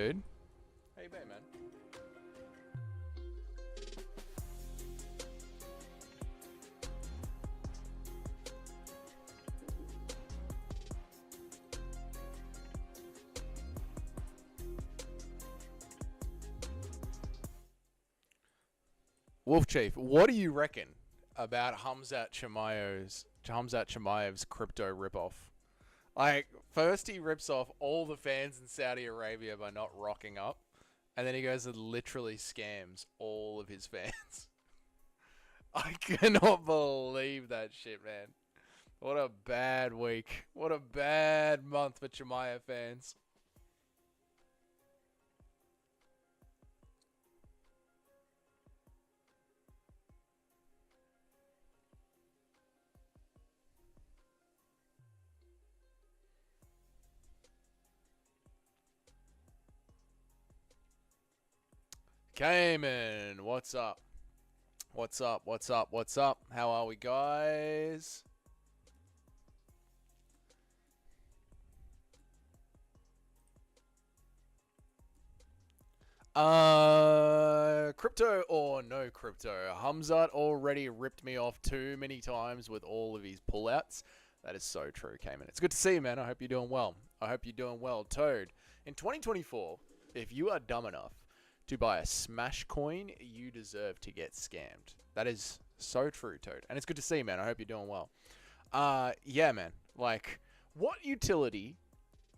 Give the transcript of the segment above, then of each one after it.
dude? How you been, man? Wolf Chief, what do you reckon about Hamzat Chimaev's crypto ripoff? Like, first he rips off all the fans in Saudi Arabia by not rocking up, and then he goes and literally scams all of his fans. I cannot believe that shit, man. What a bad week. What a bad month for Chimaev fans. Cayman, what's up? What's up? What's up? What's up? How are we, guys? Crypto or no crypto? Hamzat already ripped me off too many times with all of his pullouts. That is so true, Cayman. It's good to see you, man. I hope you're doing well. I hope you're doing well, Toad. In 2024, if you are dumb enough to buy a Smash coin, you deserve to get scammed. That is so true, Toad. And it's good to see you, man. I hope you're doing well. Yeah, man. Like, what utility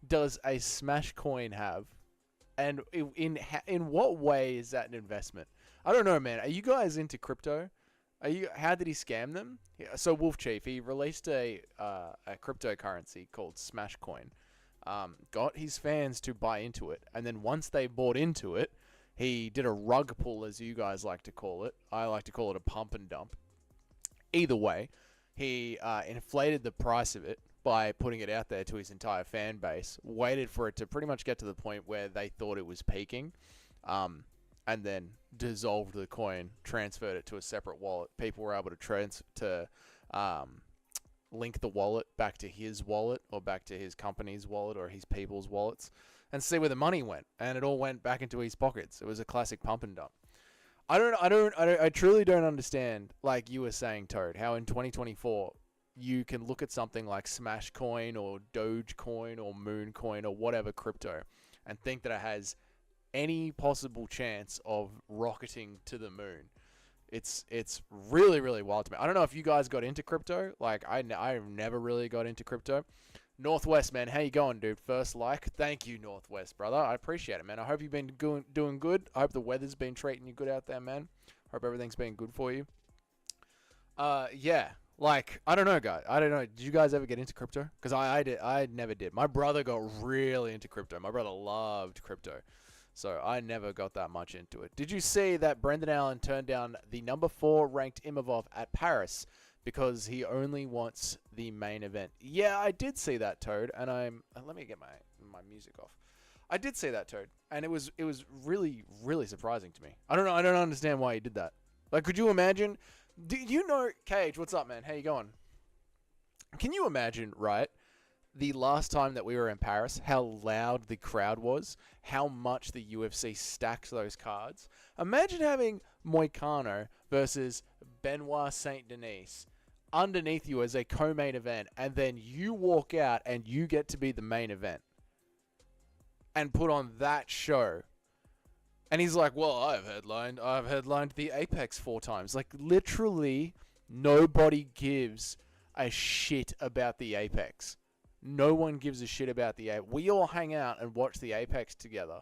does a Smash coin have? And in what way is that an investment? I don't know, man. Are you guys into crypto? How did he scam them? Yeah, so Wolf Chief, he released a cryptocurrency called Smash Coin. Got his fans to buy into it, and then once they bought into it, he did a rug pull, as you guys like to call it. I like to call it a pump and dump. Either way, he inflated the price of it by putting it out there to his entire fan base, waited for it to pretty much get to the point where they thought it was peaking, and then dissolved the coin, transferred it to a separate wallet. People were able to link the wallet back to his wallet or back to his company's wallet or his people's wallets and see where the money went. And it all went back into his pockets. It was a classic pump and dump. I truly don't understand, like you were saying, Toad, how in 2024 you can look at something like Smash Coin or Dogecoin or Moon Coin or whatever crypto and think that it has any possible chance of rocketing to the moon. It's really, really wild to me. I don't know if you guys got into crypto. Like, I've never really got into crypto. Northwest, man, how you going, dude? First like. Thank you, Northwest, brother. I appreciate it, man. I hope you've been doing good. I hope the weather's been treating you good out there, man. Hope everything's been good for you. Yeah. Like, I don't know, guys. I don't know. Did you guys ever get into crypto? Because I did. I never did. My brother got really into crypto. My brother loved crypto. So I never got that much into it. Did you see that Brendan Allen turned down the number 4 ranked Imavov at Paris because he only wants the main event? Yeah, I did see that, Toad. And let me get my music off. I did see that, Toad. And it was really, really surprising to me. I don't know. I don't understand why he did that. Like, could you imagine? Do you know, Cage, what's up, man? How you going? Can you imagine, right, the last time that we were in Paris, how loud the crowd was, how much the UFC stacked those cards? Imagine having Moicano versus Benoit Saint Denis underneath you as a co-main event, and then you walk out and you get to be the main event and put on that show. And he's like, well, I've headlined the Apex 4 times. Like, literally, nobody gives a shit about the Apex. No one gives a shit about the Apex. We all hang out and watch the Apex together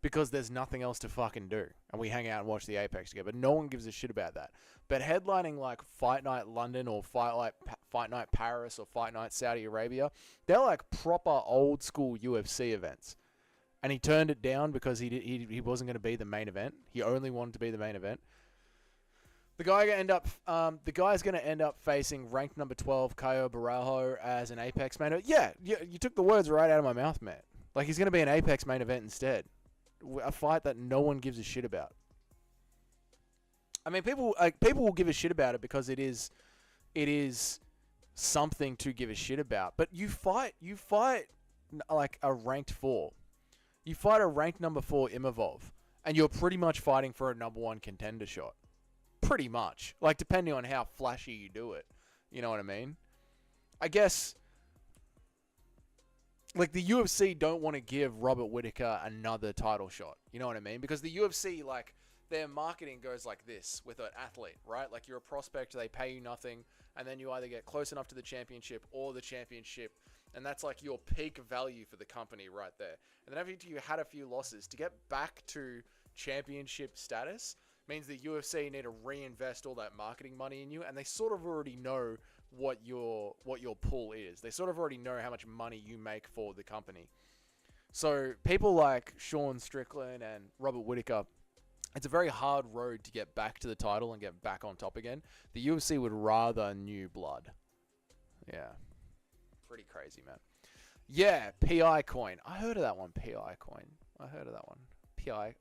because there's nothing else to fucking do. And we hang out and watch the Apex together. But no one gives a shit about that. But headlining like Fight Night London or Fight Night Paris or Fight Night Saudi Arabia, they're like proper old school UFC events. And he turned it down because he wasn't going to be the main event. He only wanted to be the main event. The guy's going to end up facing ranked number 12 Caio Barajo as an Apex main event. Yeah, you took the words right out of my mouth, man. Like, he's going to be an Apex main event instead. A fight that no one gives a shit about. I mean, people will give a shit about it because it is something to give a shit about. But you fight like a ranked 4. You fight a ranked number 4 Imavov, and you're pretty much fighting for a number 1 contender shot. Pretty much. Like, depending on how flashy you do it. You know what I mean? I guess, like, the UFC don't want to give Robert Whittaker another title shot. You know what I mean? Because the UFC, like, their marketing goes like this with an athlete, right? Like, you're a prospect, they pay you nothing, and then you either get close enough to the championship or the championship, and that's like your peak value for the company right there. And then after you had a few losses, to get back to championship status means the UFC need to reinvest all that marketing money in you, and they sort of already know what your pull is. They sort of already know how much money you make for the company. So people like Sean Strickland and Robert Whittaker, it's a very hard road to get back to the title and get back on top again. The UFC would rather new blood. Yeah. Pretty crazy, man. Yeah, PI coin. I heard of that one, PI coin. I heard of that one. PI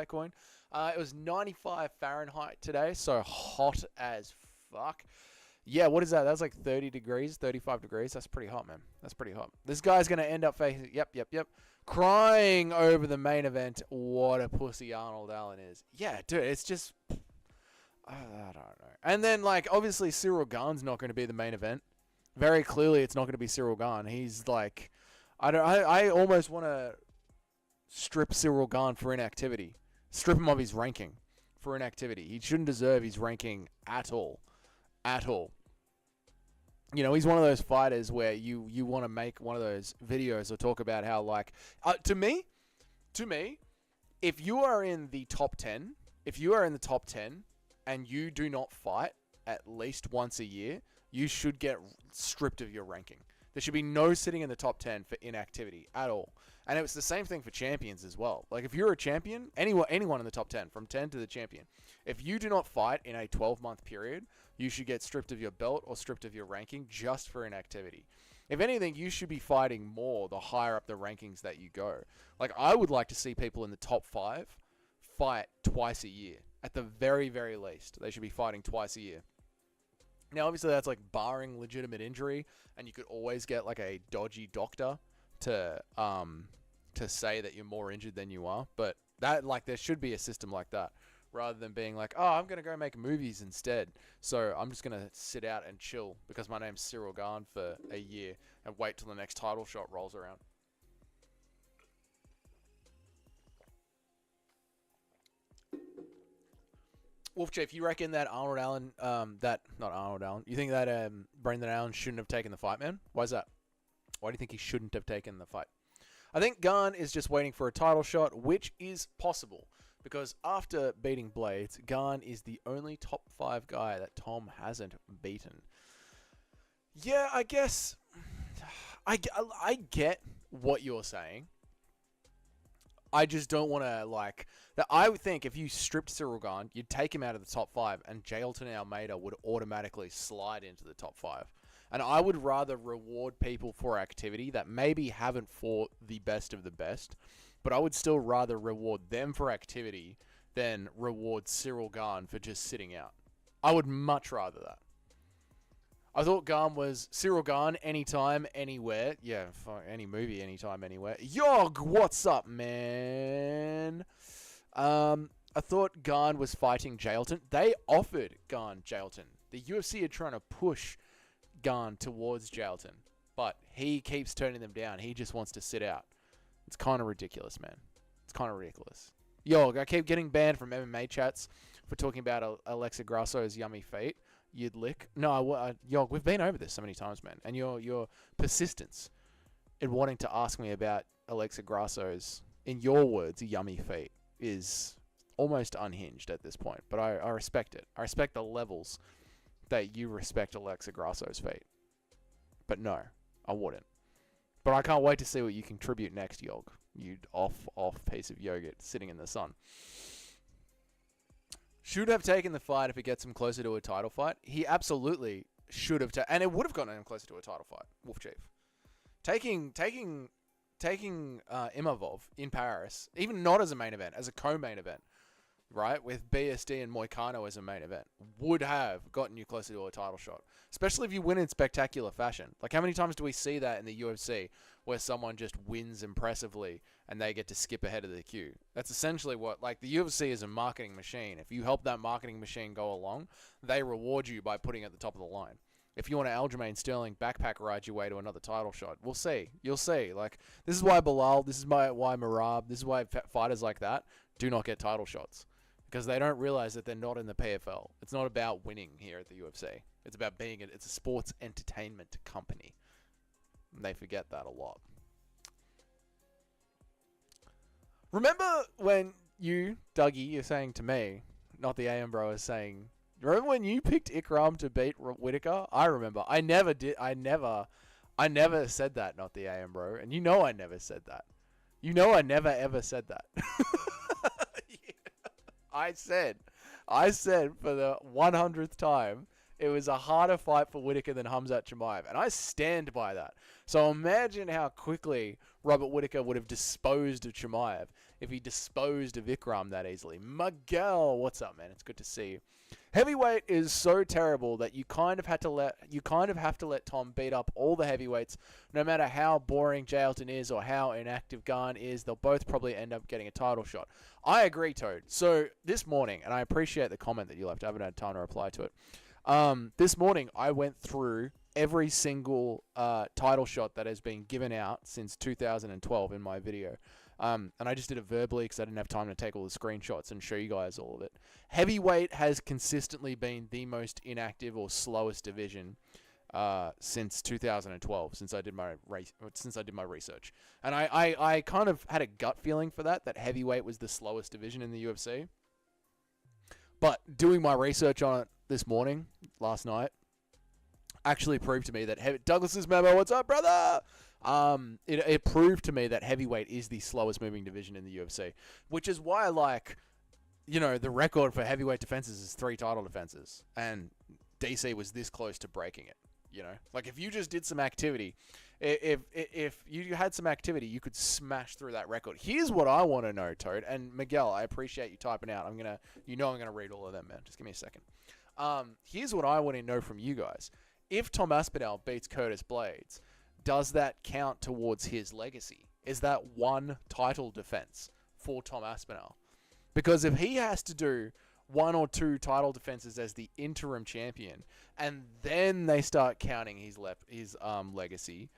coin. It was 95 Fahrenheit today, so hot as fuck. Yeah, what is that? That's like 30 degrees, 35 degrees. That's pretty hot, man. That's pretty hot. This guy's going to end up facing... Yep. Crying over the main event. What a pussy Arnold Allen is. Yeah, dude, it's just... I don't know. And then, like, obviously Cyril Gane's not going to be the main event. Very clearly, it's not going to be Cyril Gane. He's like... I almost want to strip Cyril Gane for inactivity. Strip him of his ranking for inactivity. He shouldn't deserve his ranking at all. At all. You know, he's one of those fighters where you want to make one of those videos or talk about how, like... To me, if you are in the top 10, and you do not fight at least once a year, you should get stripped of your ranking. There should be no sitting in the top 10 for inactivity at all. And it was the same thing for champions as well. Like, if you're a champion, anyone in the top 10, from 10 to the champion, if you do not fight in a 12-month period, you should get stripped of your belt or stripped of your ranking just for inactivity. If anything, you should be fighting more the higher up the rankings that you go. Like, I would like to see people in the top 5 fight twice a year. At the very, very least, they should be fighting twice a year. Now, obviously, that's like barring legitimate injury, and you could always get like a dodgy doctor to say that you're more injured than you are. But that, like, there should be a system like that, rather than being like, oh, I'm gonna go make movies instead. So I'm just gonna sit out and chill because my name's Cyril Gane for a year and wait till the next title shot rolls around. Wolf Chief, you reckon that Arnold Allen, you think that Brendan Allen shouldn't have taken the fight, man? Why is that? Why do you think he shouldn't have taken the fight? I think Gane is just waiting for a title shot, which is possible. Because after beating Blades, Gane is the only top 5 guy that Tom hasn't beaten. Yeah, I guess... I get what you're saying. I just don't want to, like... I would think if you stripped Cyril Gane, you'd take him out of the top 5, and Jailton Almeida would automatically slide into the top 5. And I would rather reward people for activity that maybe haven't fought the best of the best, but I would still rather reward them for activity than reward Cyril Gane for just sitting out. I would much rather that. I thought Gane was Cyril Gane anytime, anywhere. Yeah, any movie, anytime, anywhere. Yog, what's up, man? I thought Gane was fighting Jailton. They offered Gane Jailton. The UFC are trying to push Gane towards Jailton, but he keeps turning them down. He just wants to sit out. It's kind of ridiculous, man. It's kind of ridiculous. Yo, I keep getting banned from MMA chats for talking about Alexa Grasso's yummy feet. You'd lick. No, yo, we've been over this so many times, man. And your persistence in wanting to ask me about Alexa Grasso's, in your words, yummy feet is almost unhinged at this point. But I respect it. I respect the levels that you respect Alexa Grasso's feet. But no, I wouldn't. But I can't wait to see what you contribute next, Yog. You off piece of yogurt sitting in the sun. Should have taken the fight if it gets him closer to a title fight. He absolutely should have and it would have gotten him closer to a title fight. Wolf Chief. Taking Imavov in Paris, even not as a main event, as a co-main event, right, with BSD and Moicano as a main event, would have gotten you closer to a title shot. Especially if you win in spectacular fashion. Like, how many times do we see that in the UFC where someone just wins impressively and they get to skip ahead of the queue. That's essentially what, like, the UFC is a marketing machine. If you help that marketing machine go along, they reward you by putting it at the top of the line. If you want to Aljamain Sterling backpack ride your way to another title shot, we'll see. You'll see. Like, this is why Bilal, this is why Marab, this is why fighters like that do not get title shots. Because they don't realize that they're not in the PFL. It's not about winning here at the UFC. It's about it's a sports entertainment company. And they forget that a lot. Remember when you, Dougie, you're saying to me, not the AM bro, is saying, remember when you picked Ikram to beat Whittaker? I remember. I never said that, not the AM bro. And you know I never said that. You know I never ever said that. I said for the 100th time, it was a harder fight for Whittaker than Khamzat Chimaev. And I stand by that. So imagine how quickly Robert Whittaker would have disposed of Chimaev if he disposed of Ikram that easily. Miguel, what's up, man? It's good to see you. Heavyweight is so terrible that you kind of have to let Tom beat up all the heavyweights, no matter how boring Jailton is or how inactive Garn is. They'll both probably end up getting a title shot. I agree, Toad. So this morning, and I appreciate the comment that you left. I haven't had time to reply to it. This morning, I went through every single title shot that has been given out since 2012 in my video. And I just did it verbally because I didn't have time to take all the screenshots and show you guys all of it. Heavyweight has consistently been the most inactive or slowest division since 2012, since I did my research. And I kind of had a gut feeling for that heavyweight was the slowest division in the UFC. But doing my research on it this morning, last night, actually proved to me that Douglas's memo, what's up, brother? It proved to me that heavyweight is the slowest moving division in the UFC, which is why, like, you know, the record for heavyweight defenses is 3 title defenses, and DC was this close to breaking it. You know, like, if you just did some activity, if you had some activity, you could smash through that record. Here's what I want to know, Toad, and Miguel, I appreciate you typing out. I'm gonna read all of them, man. Just give me a second. Here's what I want to know from you guys. If Tom Aspinall beats Curtis Blades, does that count towards his legacy? Is that one title defense for Tom Aspinall? Because if he has to do 1 or 2 title defenses as the interim champion, and then they start counting his legacy,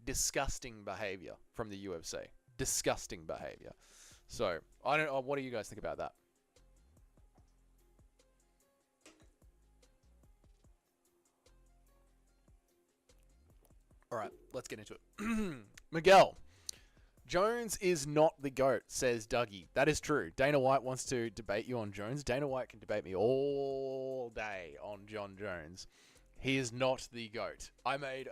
disgusting behavior from the UFC. Disgusting behavior. So, I don't know. What do you guys think about that? All right, let's get into it. Miguel, Jones is not the GOAT, says Dougie. That is true. Dana White wants to debate you on Jones. Dana White can debate me all day on John Jones. He is not the GOAT. I got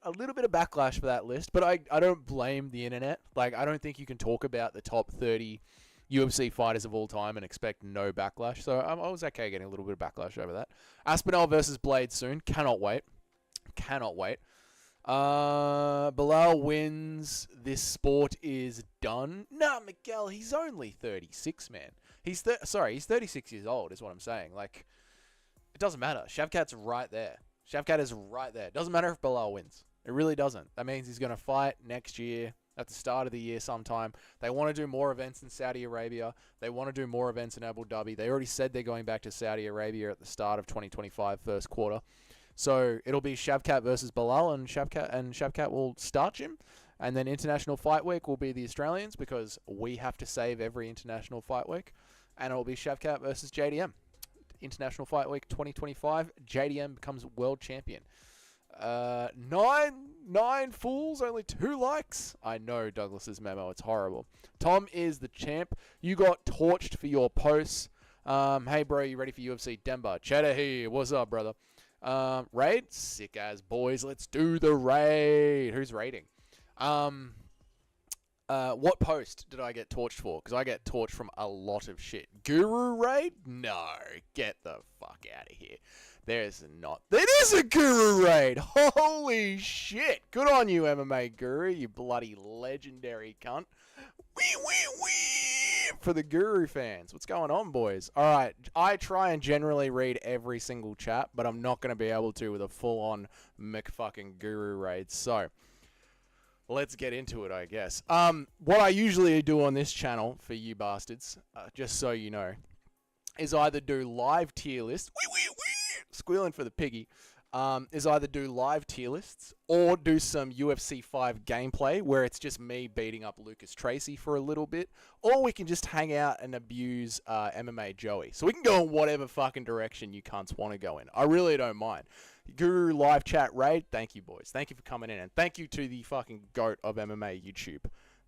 a little bit of backlash for that list, but I don't blame the internet. Like, I don't think you can talk about the top 30 UFC fighters of all time and expect no backlash. So I was okay getting a little bit of backlash over that. Aspinall versus Blade soon. Cannot wait. Bilal wins. This sport is done. Nah, Miguel, he's only 36, man. He's 36 years old is what I'm saying. Like, it doesn't matter. Shavkat's right there. Shavkat is right there. It doesn't matter if Bilal wins. It really doesn't. That means he's going to fight next year, at the start of the year sometime. They want to do more events in Saudi Arabia. They want to do more events in Abu Dhabi. They already said they're going back to Saudi Arabia at the start of 2025, first quarter. So it'll be Shavkat versus Bilal, and Shavkat will starch him. And then International Fight Week will be the Australians, because we have to save every International Fight Week. And it will be Shavkat versus JDM. International Fight Week 2025, JDM becomes world champion. 9 fools, only 2 likes. I know Douglas's memo, it's horrible. Tom is the champ. You got torched for your posts. Hey bro, you ready for UFC Denver? Cheddar here, what's up, brother? Raid? Sick as boys, let's do the raid. Who's raiding? What post did I get torched for? Because I get torched from a lot of shit. Guru raid? No, get the fuck out of here. There's not. That is a Guru raid. Holy shit. Good on you, MMA Guru, you bloody legendary cunt. Wee. for the Guru fans. What's going on, boys? All right, I try and generally read every single chat, but I'm not going to be able to with a full-on McFucking Guru raid. So let's get into it, I guess. What I usually do on this channel for you bastards, just so you know, is either do live tier lists, squealing for the piggy, is either do live tier lists or do some UFC 5 gameplay where it's just me beating up Lucas Tracy for a little bit, or we can just hang out and abuse MMA Joey. So we can go in whatever fucking direction you cunts want to go in. I really don't mind. Guru live chat raid, thank you, boys. Thank you for coming in, and thank you to the fucking GOAT of MMA YouTube,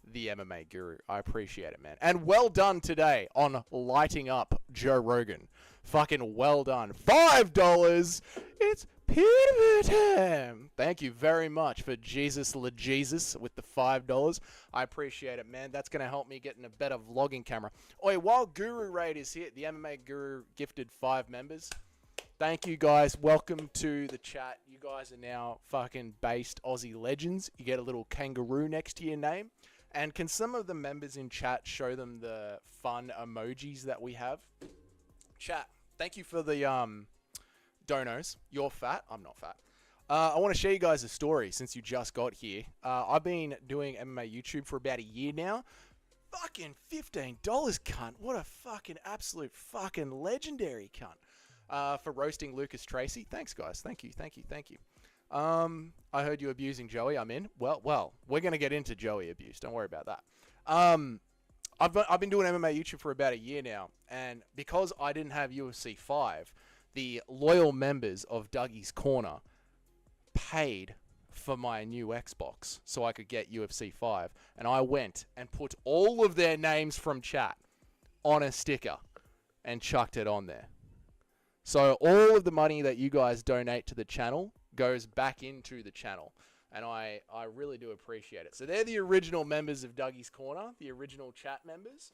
the MMA Guru. I appreciate it, man. And well done today on lighting up Joe Rogan. Fucking well done. $5. It's PewDiePie time. Thank you very much for Jesus LaJesus with the $5. I appreciate it, man. That's going to help me get in a better vlogging camera. Oi, while Guru Raid is here, the MMA Guru gifted 5 members. Thank you, guys. Welcome to the chat. You guys are now fucking based Aussie legends. You get a little kangaroo next to your name. And can some of the members in chat show them the fun emojis that we have? Chat, thank you for the donos. You're fat. I'm not fat. I want to share you guys a story since you just got here. I've been doing MMA YouTube for about a year now. Fucking $15, cunt. What a fucking absolute fucking legendary cunt. For roasting Lucas Tracy. Thanks, guys. Thank you. I heard you abusing Joey. I'm in. Well, we're going to get into Joey abuse. Don't worry about that. I've been doing MMA YouTube for about a year now, and because I didn't have UFC 5, the loyal members of Dougie's Corner paid for my new Xbox so I could get UFC 5, and I went and put all of their names from chat on a sticker and chucked it on there. So all of the money that you guys donate to the channel goes back into the channel, and I really do appreciate it. So they're the original members of Dougie's Corner, the original chat members,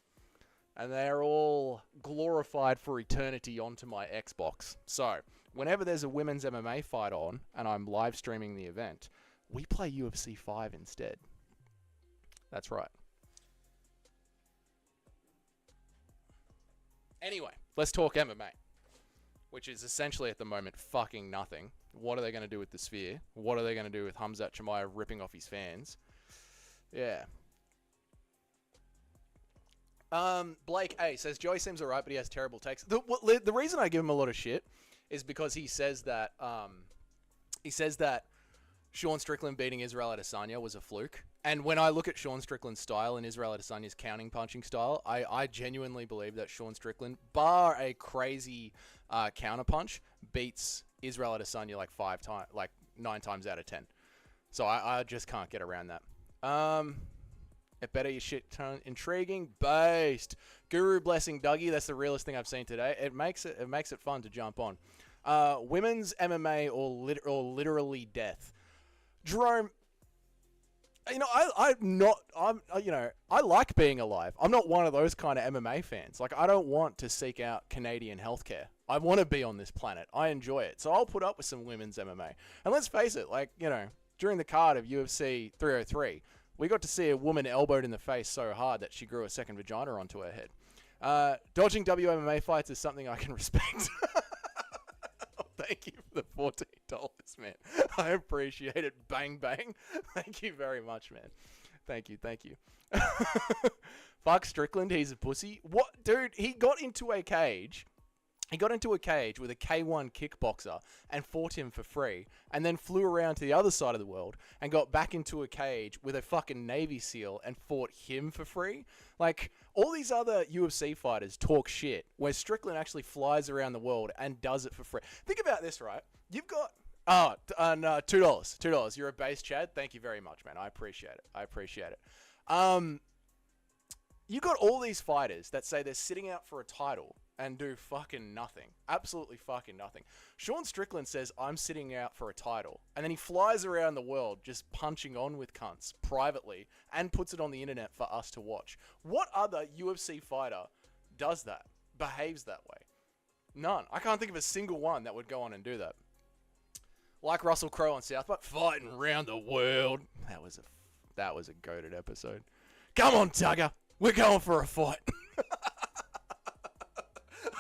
and they're all glorified for eternity onto my Xbox. So whenever there's a women's MMA fight on and I'm live streaming the event, we play UFC 5 instead. That's right. Anyway, let's talk MMA, which is essentially at the moment fucking nothing. What are they going to do with the Sphere? What are they going to do with Khamzat Chimaev ripping off his fans? Yeah. Blake A says, Joey seems alright, but he has terrible takes. The reason I give him a lot of shit is because he says that Sean Strickland beating Israel Adesanya was a fluke. And when I look at Sean Strickland's style and Israel Adesanya's counting punching style, I genuinely believe that Sean Strickland, bar a crazy counter punch, beats Israel Adesanya like 9 times out of 10. So I just can't get around that. It better your shit turn intriguing. Based. Guru blessing Dougie. That's the realest thing I've seen today. It makes it fun to jump on. Women's MMA or literally death. Jerome, you know, I like being alive. I'm not one of those kind of MMA fans. Like, I don't want to seek out Canadian healthcare. I want to be on this planet. I enjoy it. So I'll put up with some women's MMA. And let's face it, like, you know, during the card of UFC 303, we got to see a woman elbowed in the face so hard that she grew a second vagina onto her head. Dodging WMMA fights is something I can respect. Thank you for the $14, man. I appreciate it. Bang, bang. Thank you very much, man. Thank you. Fuck Strickland. He's a pussy. What? Dude, he got into a cage. He got into a cage with a K1 kickboxer and fought him for free, and then flew around to the other side of the world and got back into a cage with a fucking Navy SEAL and fought him for free. Like, all these other UFC fighters talk shit, where Strickland actually flies around the world and does it for free. Think about this, right? You've got... no, $2. You're a base Chad. Thank you very much, man. I appreciate it. You got all these fighters that say they're sitting out for a title and do fucking nothing. Absolutely fucking nothing. Sean Strickland says, I'm sitting out for a title. And then he flies around the world just punching on with cunts privately and puts it on the internet for us to watch. What other UFC fighter does that? Behaves that way? None. I can't think of a single one that would go on and do that. Like Russell Crowe on South Park, fighting around the world. That was a goated episode. Come on, Tugger. We're going for a fight.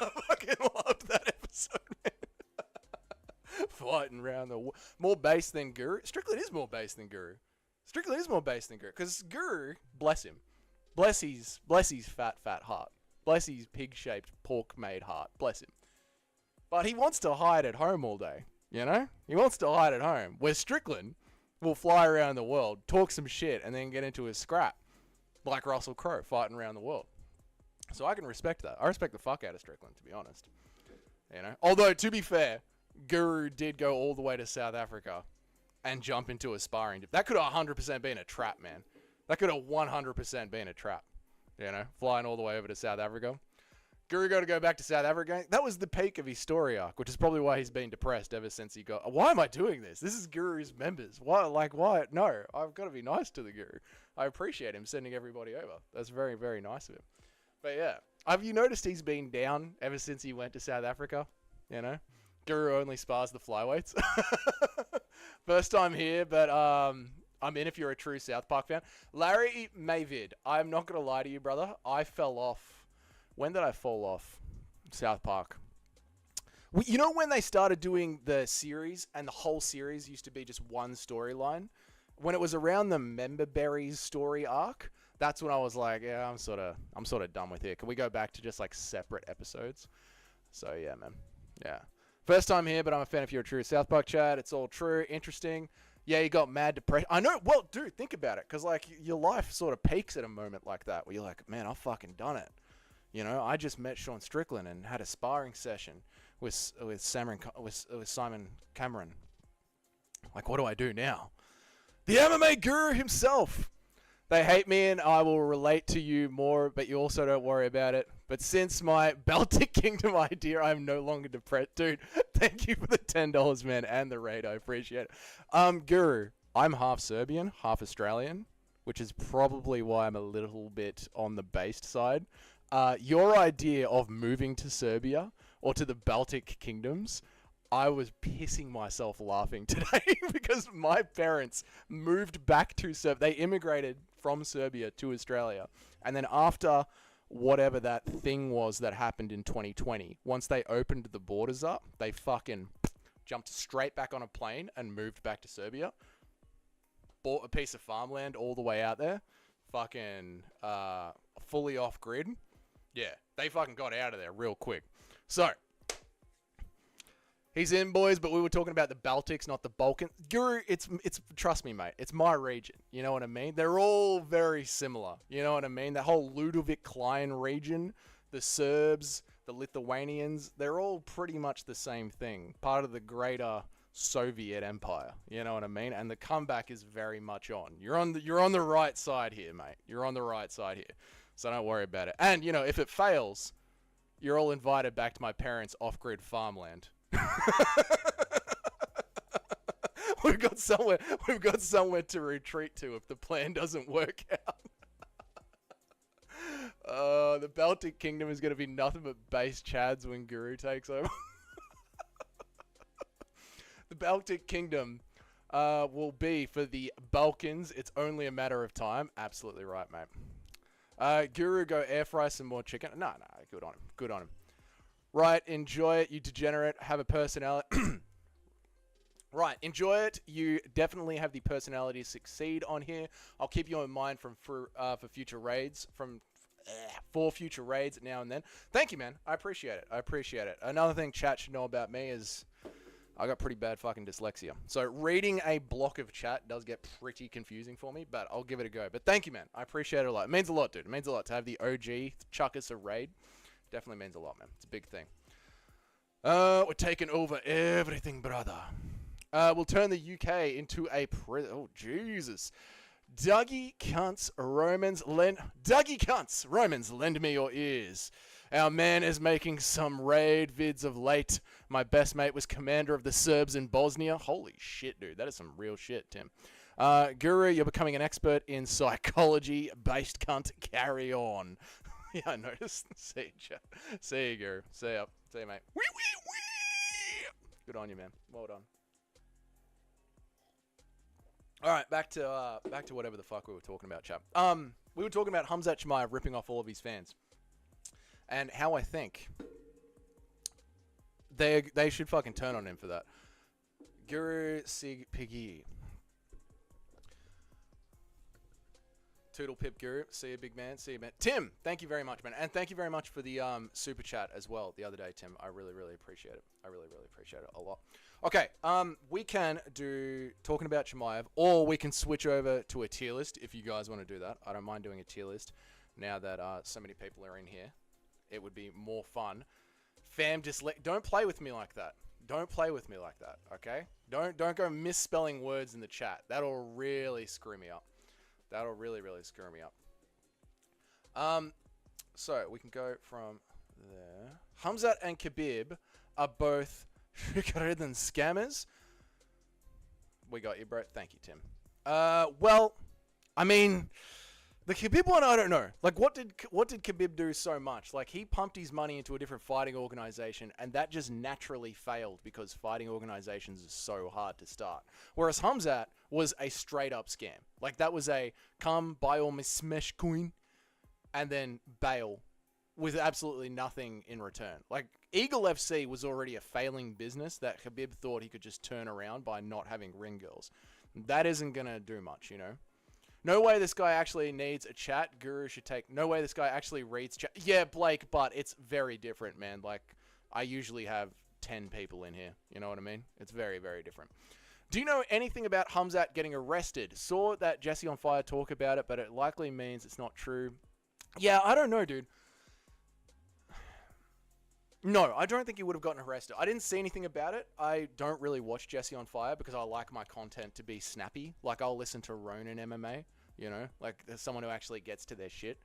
I fucking loved that episode, man. Fighting around the more base than Guru. Strickland is more base than Guru. Strickland is more base than Guru. Because Guru, bless him. Bless his fat heart. Bless his pig-shaped pork-made heart. Bless him. But he wants to hide at home all day. You know? He wants to hide at home. Where Strickland will fly around the world, talk some shit, and then get into a scrap. Like Russell Crowe fighting around the world. So I can respect that. I respect the fuck out of Strickland, to be honest. You know? Although, to be fair, Guru did go all the way to South Africa and jump into a sparring. That could have 100% been a trap, man. That could have 100% been a trap. You know? Flying all the way over to South Africa. Guru got to go back to South Africa. That was the peak of his story arc, which is probably why he's been depressed ever since he got... Why am I doing this? This is Guru's members. Why? Like, why? No, I've got to be nice to the Guru. I appreciate him sending everybody over. That's very, very nice of him. But yeah, have you noticed he's been down ever since he went to South Africa? You know? Guru only spars the flyweights. First time here, but I'm in if you're a true South Park fan. Larry Mayvid, I'm not going to lie to you, brother. I fell off. When did I fall off South Park? You know when they started doing the series and the whole series used to be just one storyline? When it was around the Member Berries story arc, that's when I was like, yeah, I'm sort of done with it. Can we go back to just like separate episodes? So yeah, man. Yeah. First time here, but I'm a fan if you're a true South Park chat. It's all true. Interesting. Yeah, you got mad depression. I know. Well, dude, think about it. Because like your life sort of peaks at a moment like that where you're like, man, I've fucking done it. You know, I just met Sean Strickland and had a sparring session with Simon Cameron. Like, what do I do now? The MMA guru himself. They hate me and I will relate to you more, but you also don't worry about it. But since my Baltic Kingdom idea, I'm no longer depressed. Dude, thank you for the $10, man, and the raid. I appreciate it. Guru, I'm half Serbian, half Australian, which is probably why I'm a little bit on the based side. Your idea of moving to Serbia or to the Baltic kingdoms, I was pissing myself laughing today because my parents moved back to Serbia. They immigrated from Serbia to Australia. And then after whatever that thing was that happened in 2020, once they opened the borders up, they fucking jumped straight back on a plane and moved back to Serbia. Bought a piece of farmland all the way out there. Fucking fully off grid. Yeah, they fucking got out of there real quick. So, he's in, boys, but we were talking about the Baltics, not the Balkans. Guru, it's trust me, mate, it's my region. You know what I mean? They're all very similar. You know what I mean? That whole Ludovic Klein region, the Serbs, the Lithuanians, they're all pretty much the same thing. Part of the greater Soviet Empire. You know what I mean? And the comeback is very much on. You're on the right side here, mate. You're on the right side here. So don't worry about it. And, you know, if it fails, you're all invited back to my parents' off-grid farmland. We've got somewhere to retreat to if the plan doesn't work out. The Baltic Kingdom is going to be nothing but base chads when Guru takes over. The Baltic Kingdom will be for the Balkans. It's only a matter of time. Absolutely right, mate. Guru, go air fry some more chicken. No, good on him. Good on him. Right, enjoy it, you degenerate. Have a personality. Right, enjoy it. You definitely have the personality to succeed on here. I'll keep you in mind for future raids. For future raids now and then. Thank you, man. I appreciate it. I appreciate it. Another thing chat should know about me is I got pretty bad fucking dyslexia. So reading a block of chat does get pretty confusing for me, but I'll give it a go. But thank you, man. I appreciate it a lot. It means a lot, dude. It means a lot to have the OG chuck us a raid. Definitely means a lot, man. It's a big thing. We're taking over everything, brother. We'll turn the UK into a oh, Jesus. Dougie cunts, Romans, lend me your ears. Our man is making some raid vids of late. My best mate was commander of the Serbs in Bosnia. Holy shit, dude. That is some real shit, Tim. Guru, you're becoming an expert in psychology. Based cunt, carry on. Yeah, I noticed. See you, chat. See you, Guru. See ya. See you, mate. Wee, wee, wee. Good on you, man. Well done. All right, back to whatever the fuck we were talking about, chap. We were talking about Hamzat Chimaev ripping off all of his fans, and how I think they should fucking turn on him for that. Guru Sig Piggy. Toodle Pip Guru. See you, big man. See you, man. Tim, thank you very much, man. And thank you very much for the super chat as well the other day, Tim. I really, really appreciate it. I really, really appreciate it a lot. Okay, we can do talking about Chimaev, or we can switch over to a tier list if you guys want to do that. I don't mind doing a tier list now that so many people are in here. It would be more fun. Fam, just don't play with me like that. Don't play with me like that, okay? Don't go misspelling words in the chat. That'll really screw me up. That'll really, really screw me up. So we can go from there. Hamzat and Khabib are both bigger than scammers. We got you, bro. Thank you, Tim. Well, I mean, the Khabib one, I don't know. Like, what did Khabib do so much? Like, he pumped his money into a different fighting organization, and that just naturally failed because fighting organizations are so hard to start. Whereas Hamzat was a straight-up scam. Like, that was a come, buy all my smash coin, and then bail with absolutely nothing in return. Like, Eagle FC was already a failing business that Khabib thought he could just turn around by not having ring girls. That isn't going to do much, you know? No way this guy actually needs a chat. Guru should take... No way this guy actually reads chat. Yeah, Blake, but it's very different, man. Like, I usually have 10 people in here. You know what I mean? It's very, very different. Do you know anything about Hamzat getting arrested? Saw that Jesse on Fire talk about it, but it likely means it's not true. Yeah, I don't know, dude. No, I don't think he would have gotten arrested. I didn't see anything about it. I don't really watch Jesse on Fire because I like my content to be snappy. Like, I'll listen to Ronin MMA, you know? Like, there's someone who actually gets to their shit.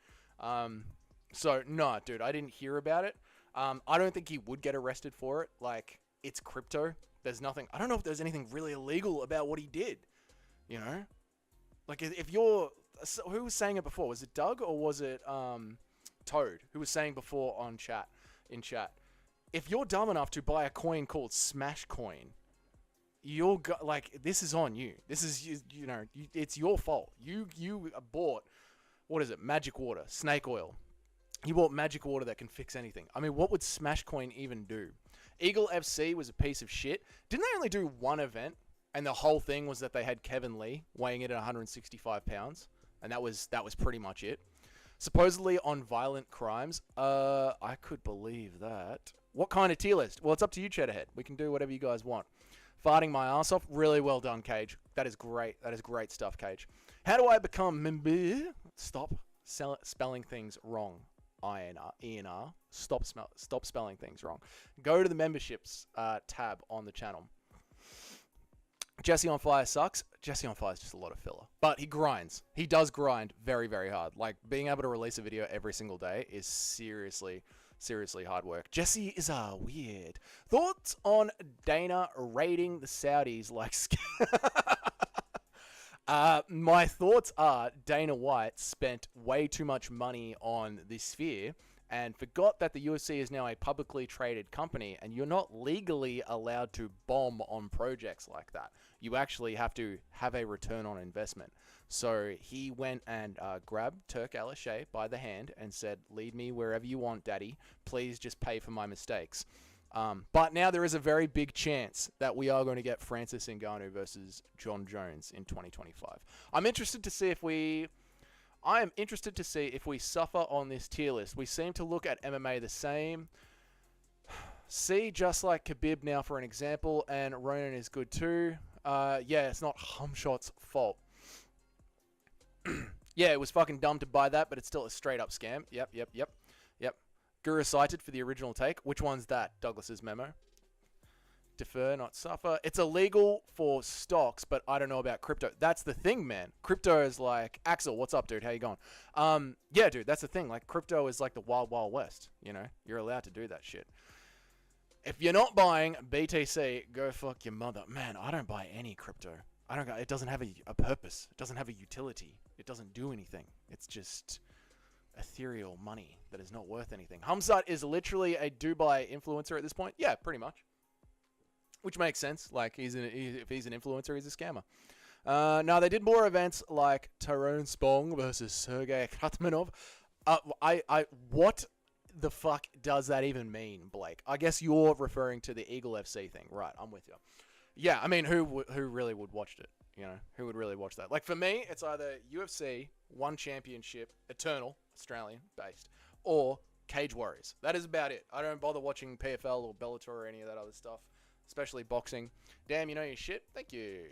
So, no, dude, I didn't hear about it. I don't think he would get arrested for it. Like, it's crypto. There's nothing... I don't know if there's anything really illegal about what he did, you know? Like, if you're... Who was saying it before? Was it Doug or was it Toad who was saying before in chat? If you're dumb enough to buy a coin called Smash Coin, like, this is on you. This is, you know, it's your fault. You bought, what is it, magic water, snake oil. You bought magic water that can fix anything. I mean, what would Smash Coin even do? Eagle FC was a piece of shit. Didn't they only do one event? And the whole thing was that they had Kevin Lee weighing in at 165 pounds. And that was pretty much it. Supposedly on violent crimes. I could believe that. What kind of tier list? Well, it's up to you, Cheddarhead. We can do whatever you guys want. Farting my ass off. Really well done, Cage. That is great. That is great stuff, Cage. How do I become member? Stop spelling things wrong. ENR. Stop spelling things wrong. Go to the memberships tab on the channel. Jesse on Fire sucks. Jesse on Fire is just a lot of filler. But he grinds. He does grind very, very hard. Like, being able to release a video every single day is seriously hard work. Jesse is weird. Thoughts on Dana raiding the Saudis like... my thoughts are Dana White spent way too much money on this sphere and forgot that the UFC is now a publicly traded company and you're not legally allowed to bomb on projects like that. You actually have to have a return on investment. So he went and grabbed Turk Al-Shea by the hand and said, lead me wherever you want, daddy. Please just pay for my mistakes. But now there is a very big chance that we are going to get Francis Ngannou versus John Jones in 2025. I am interested to see if we suffer on this tier list. We seem to look at MMA the same. See, just like Khabib now for an example, and Ronan is good too. Yeah, it's not Humshot's fault. Yeah, it was fucking dumb to buy that, but it's still a straight up scam. Yep. Guru cited for the original take. Which one's that? Douglas's memo. Defer, not suffer. It's illegal for stocks, but I don't know about crypto. That's the thing, man. Crypto is like... Axel, what's up, dude? How you going? Yeah, dude, that's the thing. Like, crypto is like the wild, wild west. You know? You're allowed to do that shit. If you're not buying BTC, go fuck your mother. Man, I don't buy any crypto. It doesn't have a purpose. It doesn't have a utility. It doesn't do anything. It's just ethereal money that is not worth anything. Hamzat is literally a Dubai influencer at this point. Yeah, pretty much. Which makes sense. Like, if he's an influencer, he's a scammer. Now they did more events like Tyrone Spong versus Sergey Khatmanov. What the fuck does that even mean, Blake? I guess you're referring to the Eagle FC thing, right? I'm with you. Yeah, I mean, who really would watch it? You know, who would really watch that? Like for me, it's either UFC, One Championship, Eternal, Australian based, or Cage Warriors. That is about it. I don't bother watching PFL or Bellator or any of that other stuff, especially boxing. Damn, you know your shit. Thank you.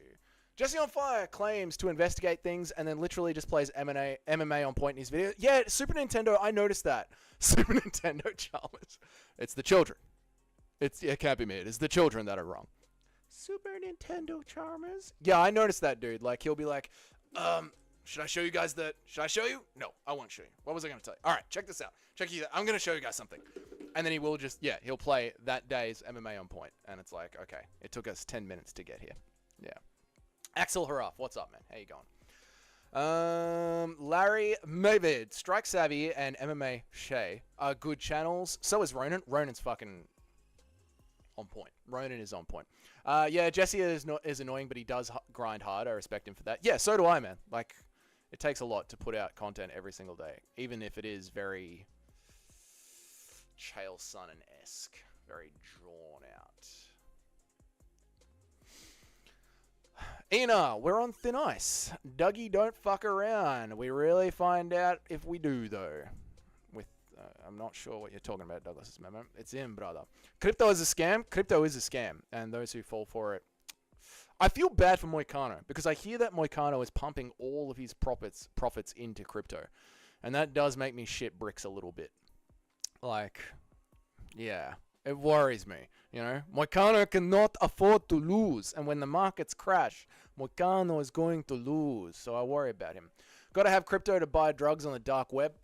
Jesse on Fire claims to investigate things and then literally just plays MMA on point in his video. Yeah, Super Nintendo, I noticed that. Super Nintendo Chalmers. It's the children. It can't be me. It's the children that are wrong. Super Nintendo Chalmers. Yeah, I noticed that, dude. Like, he'll be like, should I show you guys should I show you? No, I won't show you. What was I going to tell you? All right, check this out. I'm going to show you guys something. And then he will he'll play that day's MMA on point. And it's like, okay, it took us 10 minutes to get here. Yeah. Axel Haraf, what's up, man? How you going? Larry Mavid, Strike Savvy, and MMA Shay are good channels. So is Ronan. Ronan's fucking on point. Ronan is on point. Yeah, Jesse is annoying, but he does grind hard. I respect him for that. Yeah, so do I, man. Like, it takes a lot to put out content every single day, even if it is very Chael Sonnen-esque, very drawn out. Ina, we're on thin ice. Dougie, don't fuck around. We really find out if we do, though. I'm not sure what you're talking about, Douglas's memo. It's in, brother. Crypto is a scam. Crypto is a scam, and those who fall for it. I feel bad for Moicano, because I hear that Moicano is pumping all of his profits into crypto, and that does make me shit bricks a little bit. Like, yeah, it worries me. You know, Moicano cannot afford to lose, and when the markets crash, Moicano is going to lose, so I worry about him. Got to have crypto to buy drugs on the dark web.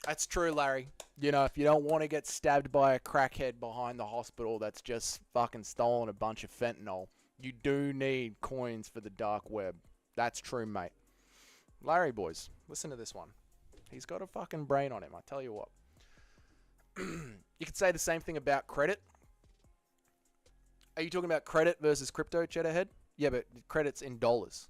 That's true, Larry. You know, if you don't want to get stabbed by a crackhead behind the hospital that's just fucking stolen a bunch of fentanyl, you do need coins for the dark web. That's true, mate. Larry, boys, listen to this one. He's got a fucking brain on him, I tell you what. You could say the same thing about credit. Are you talking about credit versus crypto, Cheddarhead? Yeah, but credit's in dollars.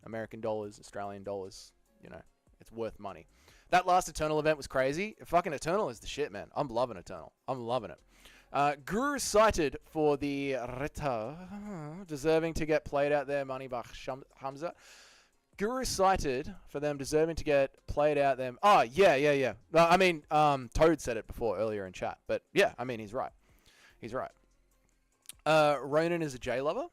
American dollars, Australian dollars. You know, it's worth money. That last Eternal event was crazy. Fucking Eternal is the shit, man. I'm loving Eternal. I'm loving it. Guru cited for the Reta deserving to get played out there, money by Hamza. Guru cited for them deserving to get played out them. Oh, yeah. I mean, Toad said it before earlier in chat. But yeah, I mean, he's right. He's right. Ronan is a J-lover?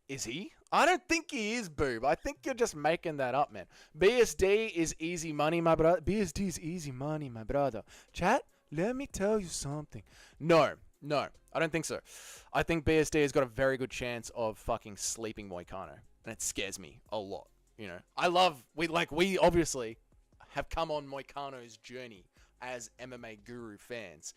Is he? I don't think he is, Boob. I think you're just making that up, man. BSD is easy money, my brother. BSD is easy money, my brother. Chat, let me tell you something. No, I don't think so. I think BSD has got a very good chance of fucking sleeping Moicano. And it scares me a lot. You know, we obviously have come on Moicano's journey as MMA Guru fans.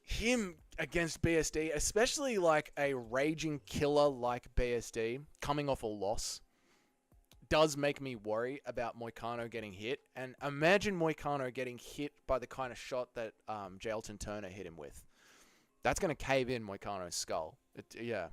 Him against BSD, especially like a raging killer like BSD, coming off a loss, does make me worry about Moicano getting hit. And imagine Moicano getting hit by the kind of shot that Jailton Turner hit him with. That's going to cave in Moicano's skull. Yeah.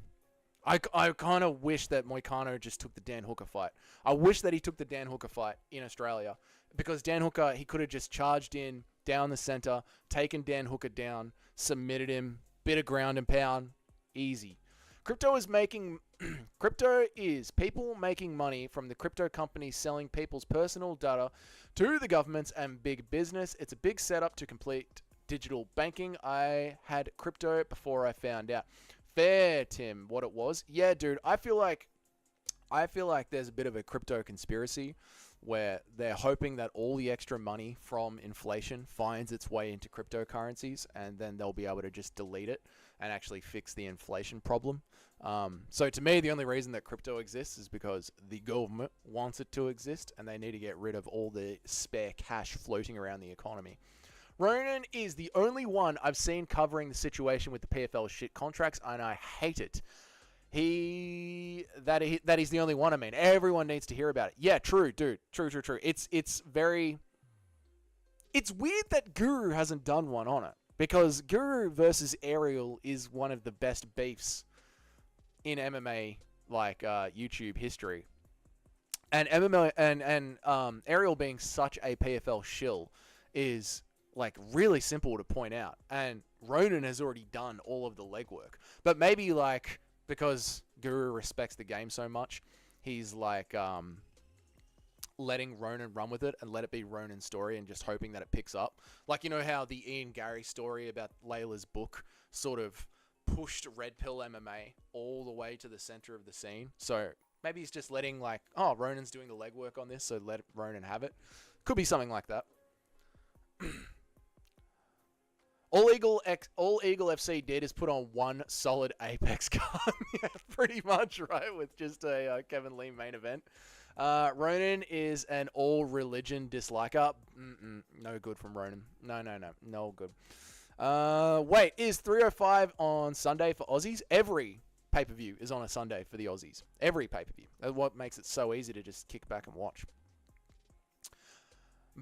I kind of wish that Moicano just took the Dan Hooker fight. I wish that he took the Dan Hooker fight in Australia. Because Dan Hooker, he could have just charged in, down the center, taken Dan Hooker down, submitted him, bit of ground and pound, easy. Crypto is people making money from the crypto companies selling people's personal data to the governments and big business. It's a big setup to complete digital banking. I had crypto before I found out. Fair, Tim, what it was. Yeah, dude, I feel like there's a bit of a crypto conspiracy where they're hoping that all the extra money from inflation finds its way into cryptocurrencies, and then they'll be able to just delete it and actually fix the inflation problem. So to me, the only reason that crypto exists is because the government wants it to exist, and they need to get rid of all the spare cash floating around the economy. Ronan is the only one I've seen covering the situation with the PFL shit contracts, and I hate it. That he's the only one. I mean, everyone needs to hear about it. Yeah, true, dude. True. It's weird that Guru hasn't done one on it, because Guru versus Ariel is one of the best beefs in MMA like YouTube history. And MMA and Ariel being such a PFL shill is like really simple to point out. And Ronan has already done all of the legwork. But maybe like because Guru respects the game so much, he's like letting Ronan run with it and let it be Ronan's story and just hoping that it picks up. Like, you know how the Ian Gary story about Layla's book sort of pushed Red Pill MMA all the way to the center of the scene. So maybe he's just letting like, oh, Ronan's doing the legwork on this, so let Ronan have it. Could be something like that. All Eagle FC did is put on one solid Apex card. Yeah, pretty much, right? With just a Kevin Lee main event. Ronan is an all-religion disliker. No good from Ronan. No good. Wait, is 305 on Sunday for Aussies? Every pay-per-view is on a Sunday for the Aussies. Every pay-per-view. That's what makes it so easy to just kick back and watch.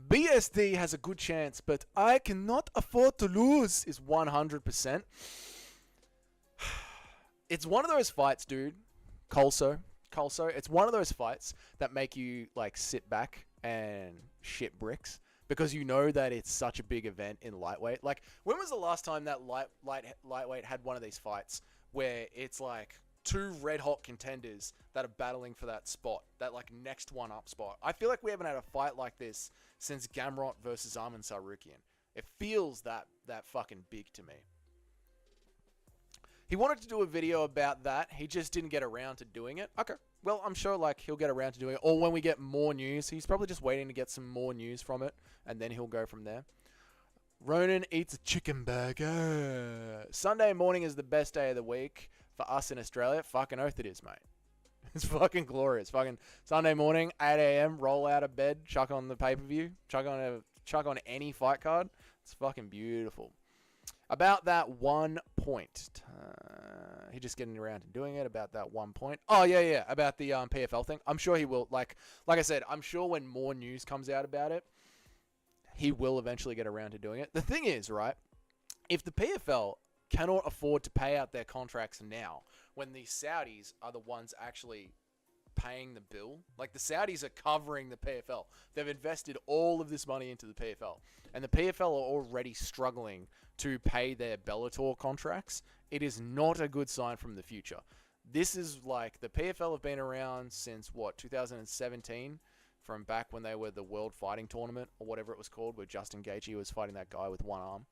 BSD has a good chance, but I cannot afford to lose, is 100%. It's one of those fights, dude. Colso. It's one of those fights that make you like sit back and shit bricks because you know that it's such a big event in lightweight. Like, when was the last time that lightweight had one of these fights where it's like two red hot contenders that are battling for that spot, that like next one up spot? I feel like we haven't had a fight like this since Gamrot versus Arman Sarukian. It feels that fucking big to me. He wanted to do a video about that. He just didn't get around to doing it. Okay. Well, I'm sure like he'll get around to doing it. Or when we get more news. He's probably just waiting to get some more news from it. And then he'll go from there. Ronan eats a chicken burger. Sunday morning is the best day of the week for us in Australia. Fucking oath it is, mate. It's fucking glorious. Fucking Sunday morning, 8 a.m., roll out of bed, chuck on the pay-per-view, chuck on any fight card. It's fucking beautiful. About that 1 point. He just getting around to doing it about that 1 point. Oh, yeah. About the PFL thing. I'm sure he will. Like I said, I'm sure when more news comes out about it, he will eventually get around to doing it. The thing is, right, if the PFL cannot afford to pay out their contracts now, when the Saudis are the ones actually paying the bill. Like, the Saudis are covering the PFL. They've invested all of this money into the PFL. And the PFL are already struggling to pay their Bellator contracts. It is not a good sign from the future. This is like, the PFL have been around since, 2017? From back when they were the World Fighting Tournament, or whatever it was called, where Justin Gaethje was fighting that guy with one arm.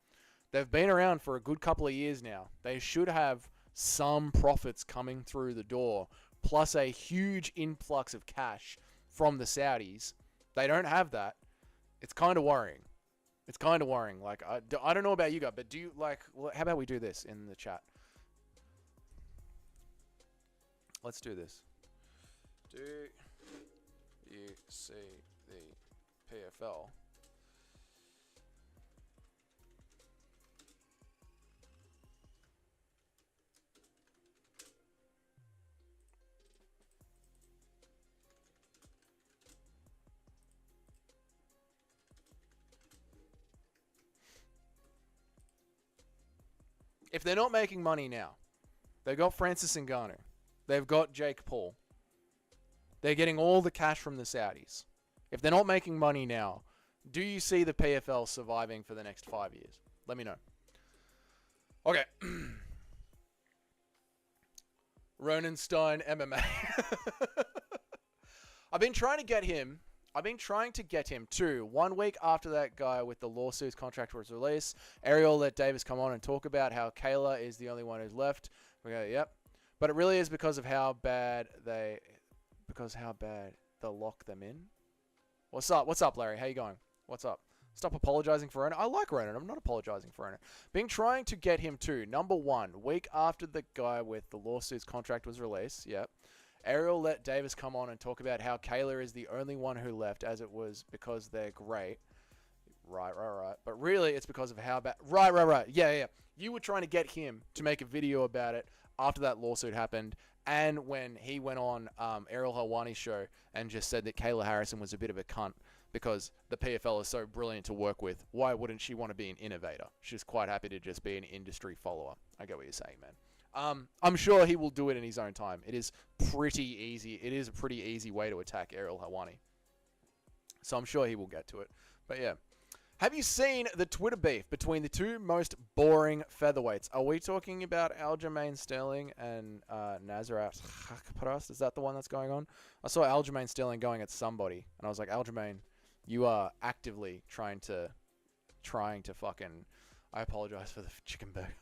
They've been around for a good couple of years now. They should have some profits coming through the door, plus a huge influx of cash from the Saudis. They don't have that. It's kind of worrying. Like, I don't know about you guys, but do you, like, how about we do this in the chat? Let's do this. Do you see the PFL if they're not making money now? They've got Francis Ngannou. They've got Jake Paul. They're getting all the cash from the Saudis. If they're not making money now, do you see the PFL surviving for the next 5 years? Let me know. Okay. Ronan Stein MMA. I've been trying to get him too. 1 week after that guy with the lawsuits contract was released, Ariel let Davis come on and talk about how Kayla is the only one who's left. We go, yep. But it really is because how bad they'll lock them in. What's up, Larry? How you going? What's up? Stop apologizing for Ronan. I like Ronan. I'm not apologizing for Ronan. Been trying to get him too. Number 1, week after the guy with the lawsuits contract was released. Yep. Ariel let Davis come on and talk about how Kayla is the only one who left, as it was because they're great. Right. But really, it's because of how bad. Right. Yeah. You were trying to get him to make a video about it after that lawsuit happened, and when he went on Ariel Helwani's show and just said that Kayla Harrison was a bit of a cunt because the PFL is so brilliant to work with. Why wouldn't she want to be an innovator? She's quite happy to just be an industry follower. I get what you're saying, man. I'm sure he will do it in his own time. It is pretty easy. It is a pretty easy way to attack Ariel Helwani. So I'm sure he will get to it. But yeah. Have you seen the Twitter beef between the two most boring featherweights? Are we talking about Aljamain Sterling and Nasrat Haqparast? Is that the one that's going on? I saw Aljamain Sterling going at somebody, and I was like, Aljamain, you are actively trying to fucking... I apologize for the chicken burger.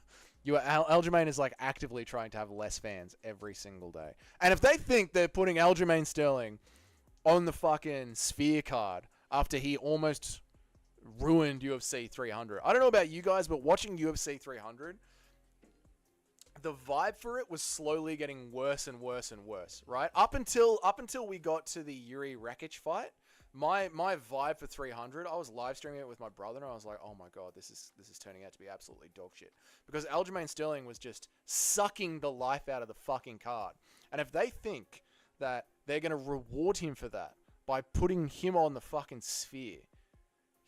Aljamain is like actively trying to have less fans every single day. And if they think they're putting Aljamain Sterling on the fucking Sphere card after he almost ruined UFC 300. I don't know about you guys, but watching UFC 300, the vibe for it was slowly getting worse and worse and worse, right? Up until we got to the Yuri Rakic fight, my vibe for 300, I was live streaming it with my brother, and I was like, oh my god, this is turning out to be absolutely dog shit. Because Aljamain Sterling was just sucking the life out of the fucking card. And if they think that they're going to reward him for that by putting him on the fucking Sphere,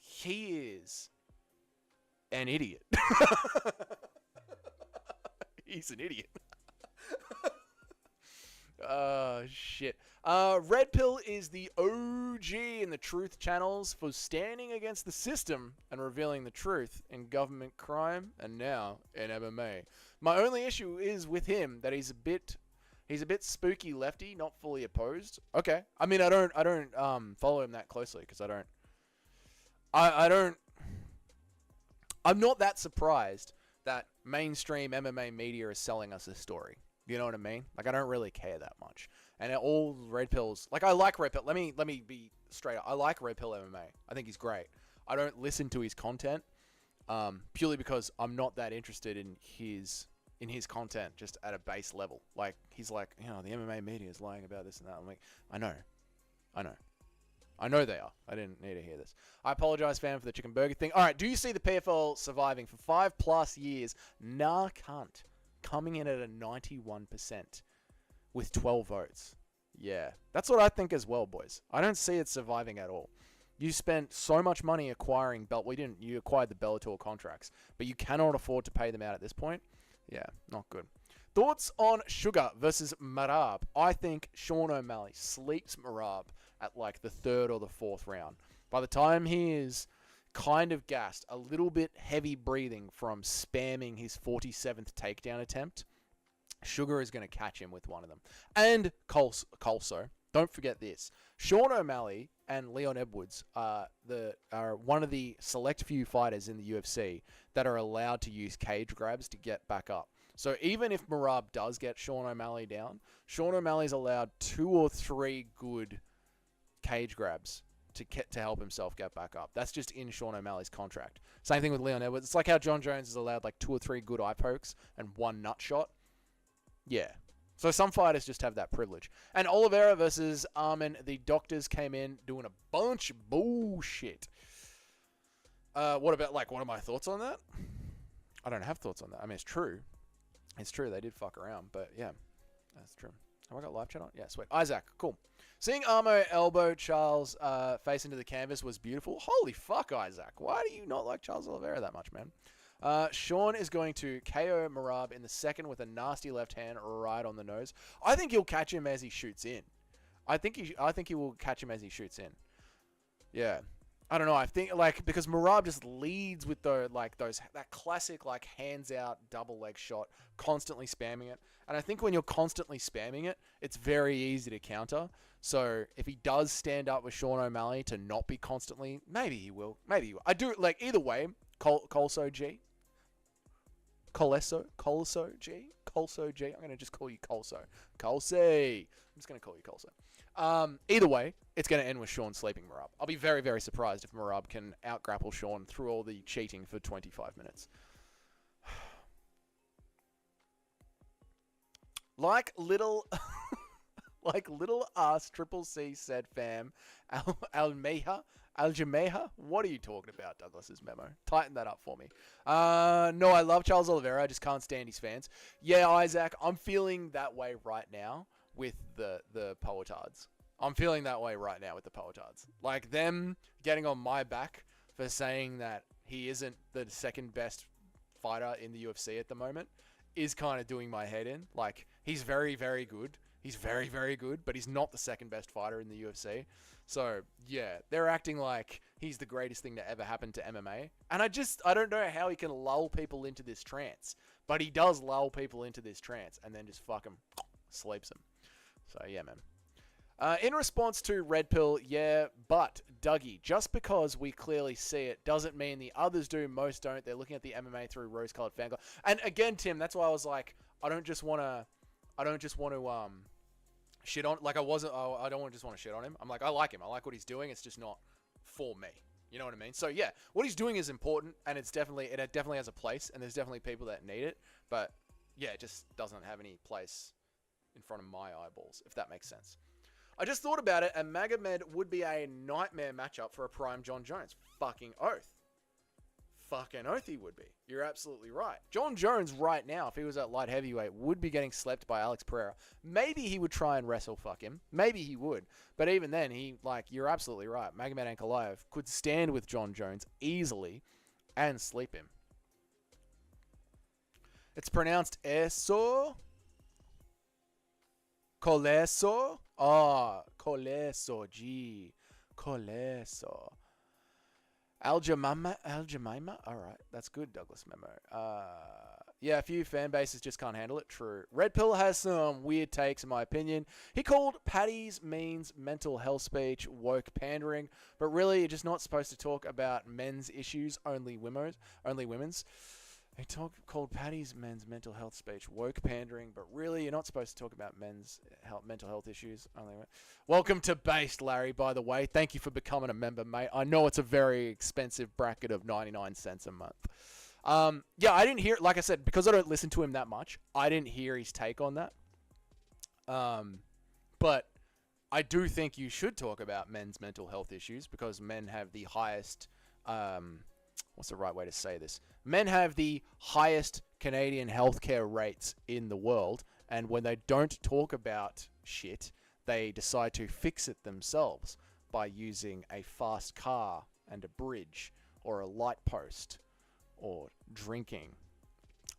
he is an idiot. He's an idiot. Shit. Red Pill is the OG in the truth channels for standing against the system and revealing the truth in government crime and now in MMA. My only issue is with him that he's a bit spooky lefty, not fully opposed. Okay. I mean, I don't follow him that closely because I'm not that surprised that mainstream MMA media is selling us this story. You know what I mean? Like, I don't really care that much. And all Red Pills... Like, I like Red Pill. Let me be straight up. I like Red Pill MMA. I think he's great. I don't listen to his content purely because I'm not that interested in his content just at a base level. Like, he's like, you know, the MMA media is lying about this and that. I'm like, I know they are. I didn't need to hear this. I apologize, fam, for the chicken burger thing. All right, do you see the PFL surviving for 5+ years? Nah, cunt. Coming in at a 91% with 12 votes. Yeah, that's what I think as well, boys. I don't see it surviving at all. You spent so much money acquiring you acquired the Bellator contracts, but you cannot afford to pay them out at this point. Yeah, not good. Thoughts on Sugar versus Marab? I think Sean O'Malley sleeps Marab at like the 3rd or the 4th round. By the time he is kind of gassed, a little bit heavy breathing from spamming his 47th takedown attempt, Sugar is going to catch him with one of them. And Colso. Don't forget this. Sean O'Malley and Leon Edwards are one of the select few fighters in the UFC that are allowed to use cage grabs to get back up. So even if Marab does get Sean O'Malley down, Sean O'Malley's allowed 2 or 3 good cage grabs to help himself get back up. That's just in Sean O'Malley's contract. Same thing with Leon Edwards. It's like how John Jones is allowed like 2 or 3 good eye pokes and 1 nut shot. Yeah. So some fighters just have that privilege. And Oliveira versus Armin, the doctors came in doing a bunch of bullshit. What are my thoughts on that? I don't have thoughts on that. I mean, it's true. It's true. They did fuck around, but yeah, that's true. Have I got live chat on? Yeah, sweet. Isaac, cool. Seeing Armo elbow Charles face into the canvas was beautiful. Holy fuck, Isaac. Why do you not like Charles Oliveira that much, man? Sean is going to KO Marab in the 2nd with a nasty left hand right on the nose. I think he'll catch him as he shoots in. I think he will catch him as he shoots in. Yeah. I don't know. I think because Marab just leads with that classic hands out double leg shot, constantly spamming it. And I think when you're constantly spamming it, it's very easy to counter. So if he does stand up with Sean O'Malley to not be constantly, maybe he will. I do either way. Colso G. Colso G. I'm gonna just call you Colso. Colsey. I'm just gonna call you Colso. Either way, it's going to end with Sean sleeping Marab. I'll be very, very surprised if Marab can out-grapple Sean through all the cheating for 25 minutes. Like little ass Triple C said, fam, Aljameha, what are you talking about, Douglas's memo? Tighten that up for me. No, I love Charles Oliveira. I just can't stand his fans. Yeah, Isaac, I'm feeling that way right now with the Poetards. I'm feeling that way right now with the Poetards. Like, them getting on my back for saying that he isn't the 2nd best fighter in the UFC at the moment is kind of doing my head in. Like, he's very, very good. He's very, very good, but he's not the second best fighter in the UFC. So, yeah, they're acting like he's the greatest thing to ever happen to MMA. And I don't know how he can lull people into this trance. But he does lull people into this trance and then just fucking sleeps them. So, yeah, man. In response to Red Pill, yeah, but Dougie, just because we clearly see it doesn't mean the others do. Most don't. They're looking at the MMA through rose-colored fangirl. And again, Tim, that's why I was like, I don't just want to shit on. Like I don't just want to shit on him. I'm like, I like him. I like what he's doing. It's just not for me. You know what I mean? So yeah, what he's doing is important, and it definitely has a place, and there's definitely people that need it. But yeah, it just doesn't have any place in front of my eyeballs, if that makes sense. I just thought about it, and Magomed would be a nightmare matchup for a prime John Jones. Fucking oath. Fucking oath he would be. You're absolutely right. John Jones right now, if he was at light heavyweight, would be getting slept by Alex Pereira. Maybe he would try and wrestle fuck him. Maybe he would. But even then, you're absolutely right. Magomed Ankalaev could stand with John Jones easily and sleep him. It's pronounced Eso. Coleso? Coleso, gee. Coleso. Al-Jemima? Alright, that's good, Douglas Memo. Yeah, a few fan bases just can't handle it. True. Red Pill has some weird takes, in my opinion. He called Paddy's means mental health speech woke pandering, but really, you're just not supposed to talk about men's issues, only women's. He called Paddy's men's mental health speech woke pandering, but really, you're not supposed to talk about men's mental health issues. Welcome to Based, Larry, by the way. Thank you for becoming a member, mate. I know it's a very expensive bracket of 99 cents a month. Yeah, I didn't hear, like I said, because I don't listen to him that much, I didn't hear his take on that. But I do think you should talk about men's mental health issues because men have the highest... what's the right way to say this? Men have the highest Canadian healthcare rates in the world, and when they don't talk about shit, they decide to fix it themselves by using a fast car and a bridge, or a light post, or drinking,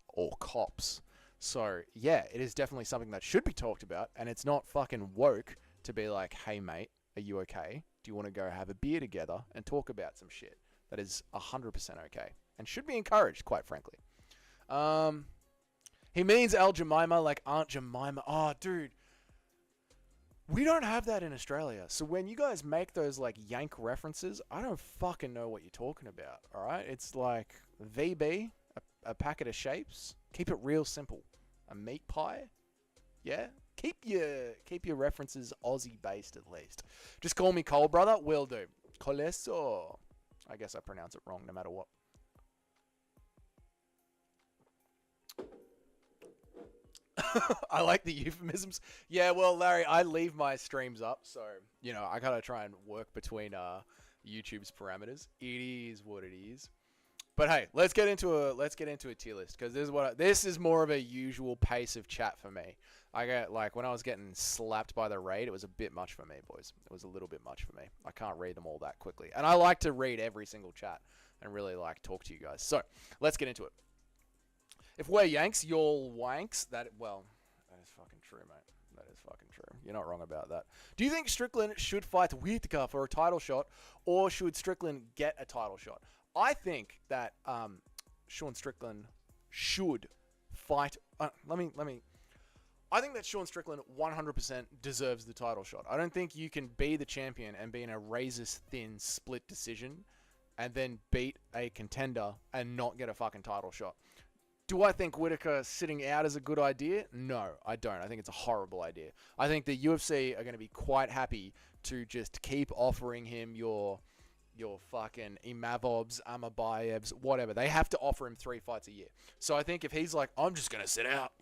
or cops. So, yeah, it is definitely something that should be talked about, and it's not fucking woke to be like, hey mate, are you okay? Do you want to go have a beer together and talk about some shit? That is 100% okay. And should be encouraged, quite frankly. He means Al Jemima like Aunt Jemima. Oh, dude. We don't have that in Australia. So when you guys make those like yank references, I don't fucking know what you're talking about. Alright? It's like VB, a packet of shapes. Keep it real simple. A meat pie. Yeah? Keep your references Aussie based at least. Just call me Cole, brother. Will do. Coleso. I guess I pronounce it wrong no matter what. I like the euphemisms. Yeah, well, Larry, I leave my streams up, so, I gotta try and work between YouTube's parameters. It is what it is. But hey, let's get into a tier list, because this is more of a usual pace of chat for me. I get, when I was getting slapped by the raid, it was a bit much for me, boys. It was a little bit much for me. I can't read them all that quickly. And I like to read every single chat and really, talk to you guys. So, let's get into it. If we're Yanks, you're wanks. That is fucking true, mate. That is fucking true. You're not wrong about that. Do you think Strickland should fight Whittaker for a title shot, or should Strickland get a title shot? I think that Sean Strickland should fight... I think that Sean Strickland 100% deserves the title shot. I don't think you can be the champion and be in a razor-thin split decision and then beat a contender and not get a fucking title shot. Do I think Whittaker sitting out is a good idea? No, I don't. I think it's a horrible idea. I think the UFC are going to be quite happy to just keep offering him your fucking Imavovs, Amabayevs, whatever. They have to offer him 3 fights a year. So I think if he's like, I'm just going to sit out,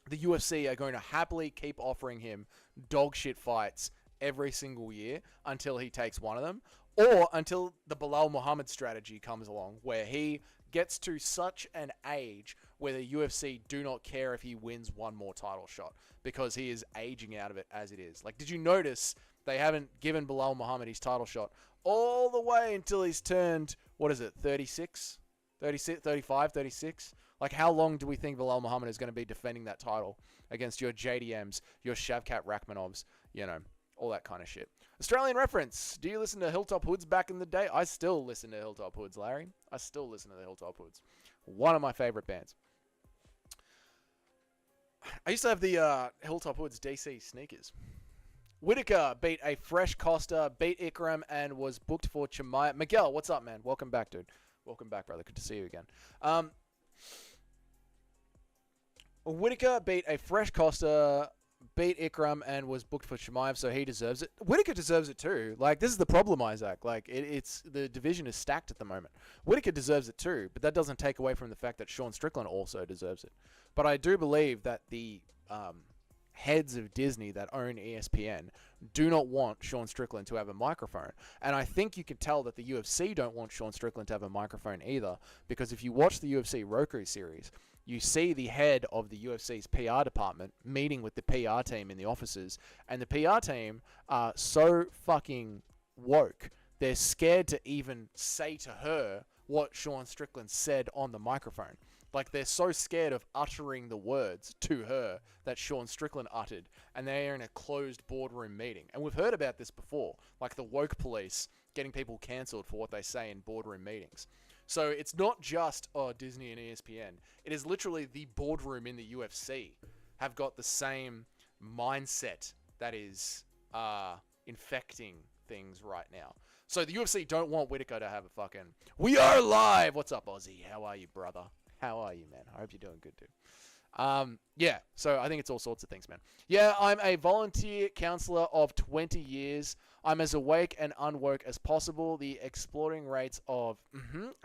the UFC are going to happily keep offering him dog shit fights every single year until he takes one of them, or until the Bilal Muhammad strategy comes along, where he gets to such an age where the UFC do not care if he wins one more title shot, because he is aging out of it as it is. Did you notice they haven't given Bilal Muhammad his title shot all the way until he's turned, 36? 36, 35, 36? Like, how long do we think Bilal Muhammad is going to be defending that title against your JDMs, your Shavkat Rakhmanovs, you know, all that kind of shit. Australian reference. Do you listen to Hilltop Hoods back in the day? I still listen to Hilltop Hoods, Larry. I still listen to the Hilltop Hoods. One of my favorite bands. I used to have the Hilltop Hoods DC sneakers. Whitaker beat a fresh Costa, beat Ikram, and was booked for Chimaev. Miguel, what's up, man? Welcome back, dude. Welcome back, brother. Good to see you again. Whitaker beat a fresh Costa, beat Ikram, and was booked for Chimaev, so he deserves it. Whitaker deserves it too. Like, this is the problem, Isaac. Like, it's the division is stacked at the moment. Whitaker deserves it too, but that doesn't take away from the fact that Sean Strickland also deserves it. But I do believe that the heads of Disney that own ESPN do not want Sean Strickland to have a microphone. And I think you can tell that the UFC don't want Sean Strickland to have a microphone either, because if you watch the UFC Roku series, you see the head of the UFC's PR department meeting with the PR team in the offices, and the PR team are so fucking woke, they're scared to even say to her what Sean Strickland said on the microphone. Like, they're so scared of uttering the words to her that Sean Strickland uttered, and they're in a closed boardroom meeting. And we've heard about this before, like the woke police getting people cancelled for what they say in boardroom meetings. So it's not just, Disney and ESPN. It is literally the boardroom in the UFC have got the same mindset that is infecting things right now. So the UFC don't want Whitaker to have a fucking, "We are live!" What's up, Aussie? How are you, brother? How are you, man? I hope you're doing good, dude. Yeah, so I think it's all sorts of things, man. Yeah, I'm a volunteer counselor of 20 years. I'm as awake and unwoke as possible. The exploring rates of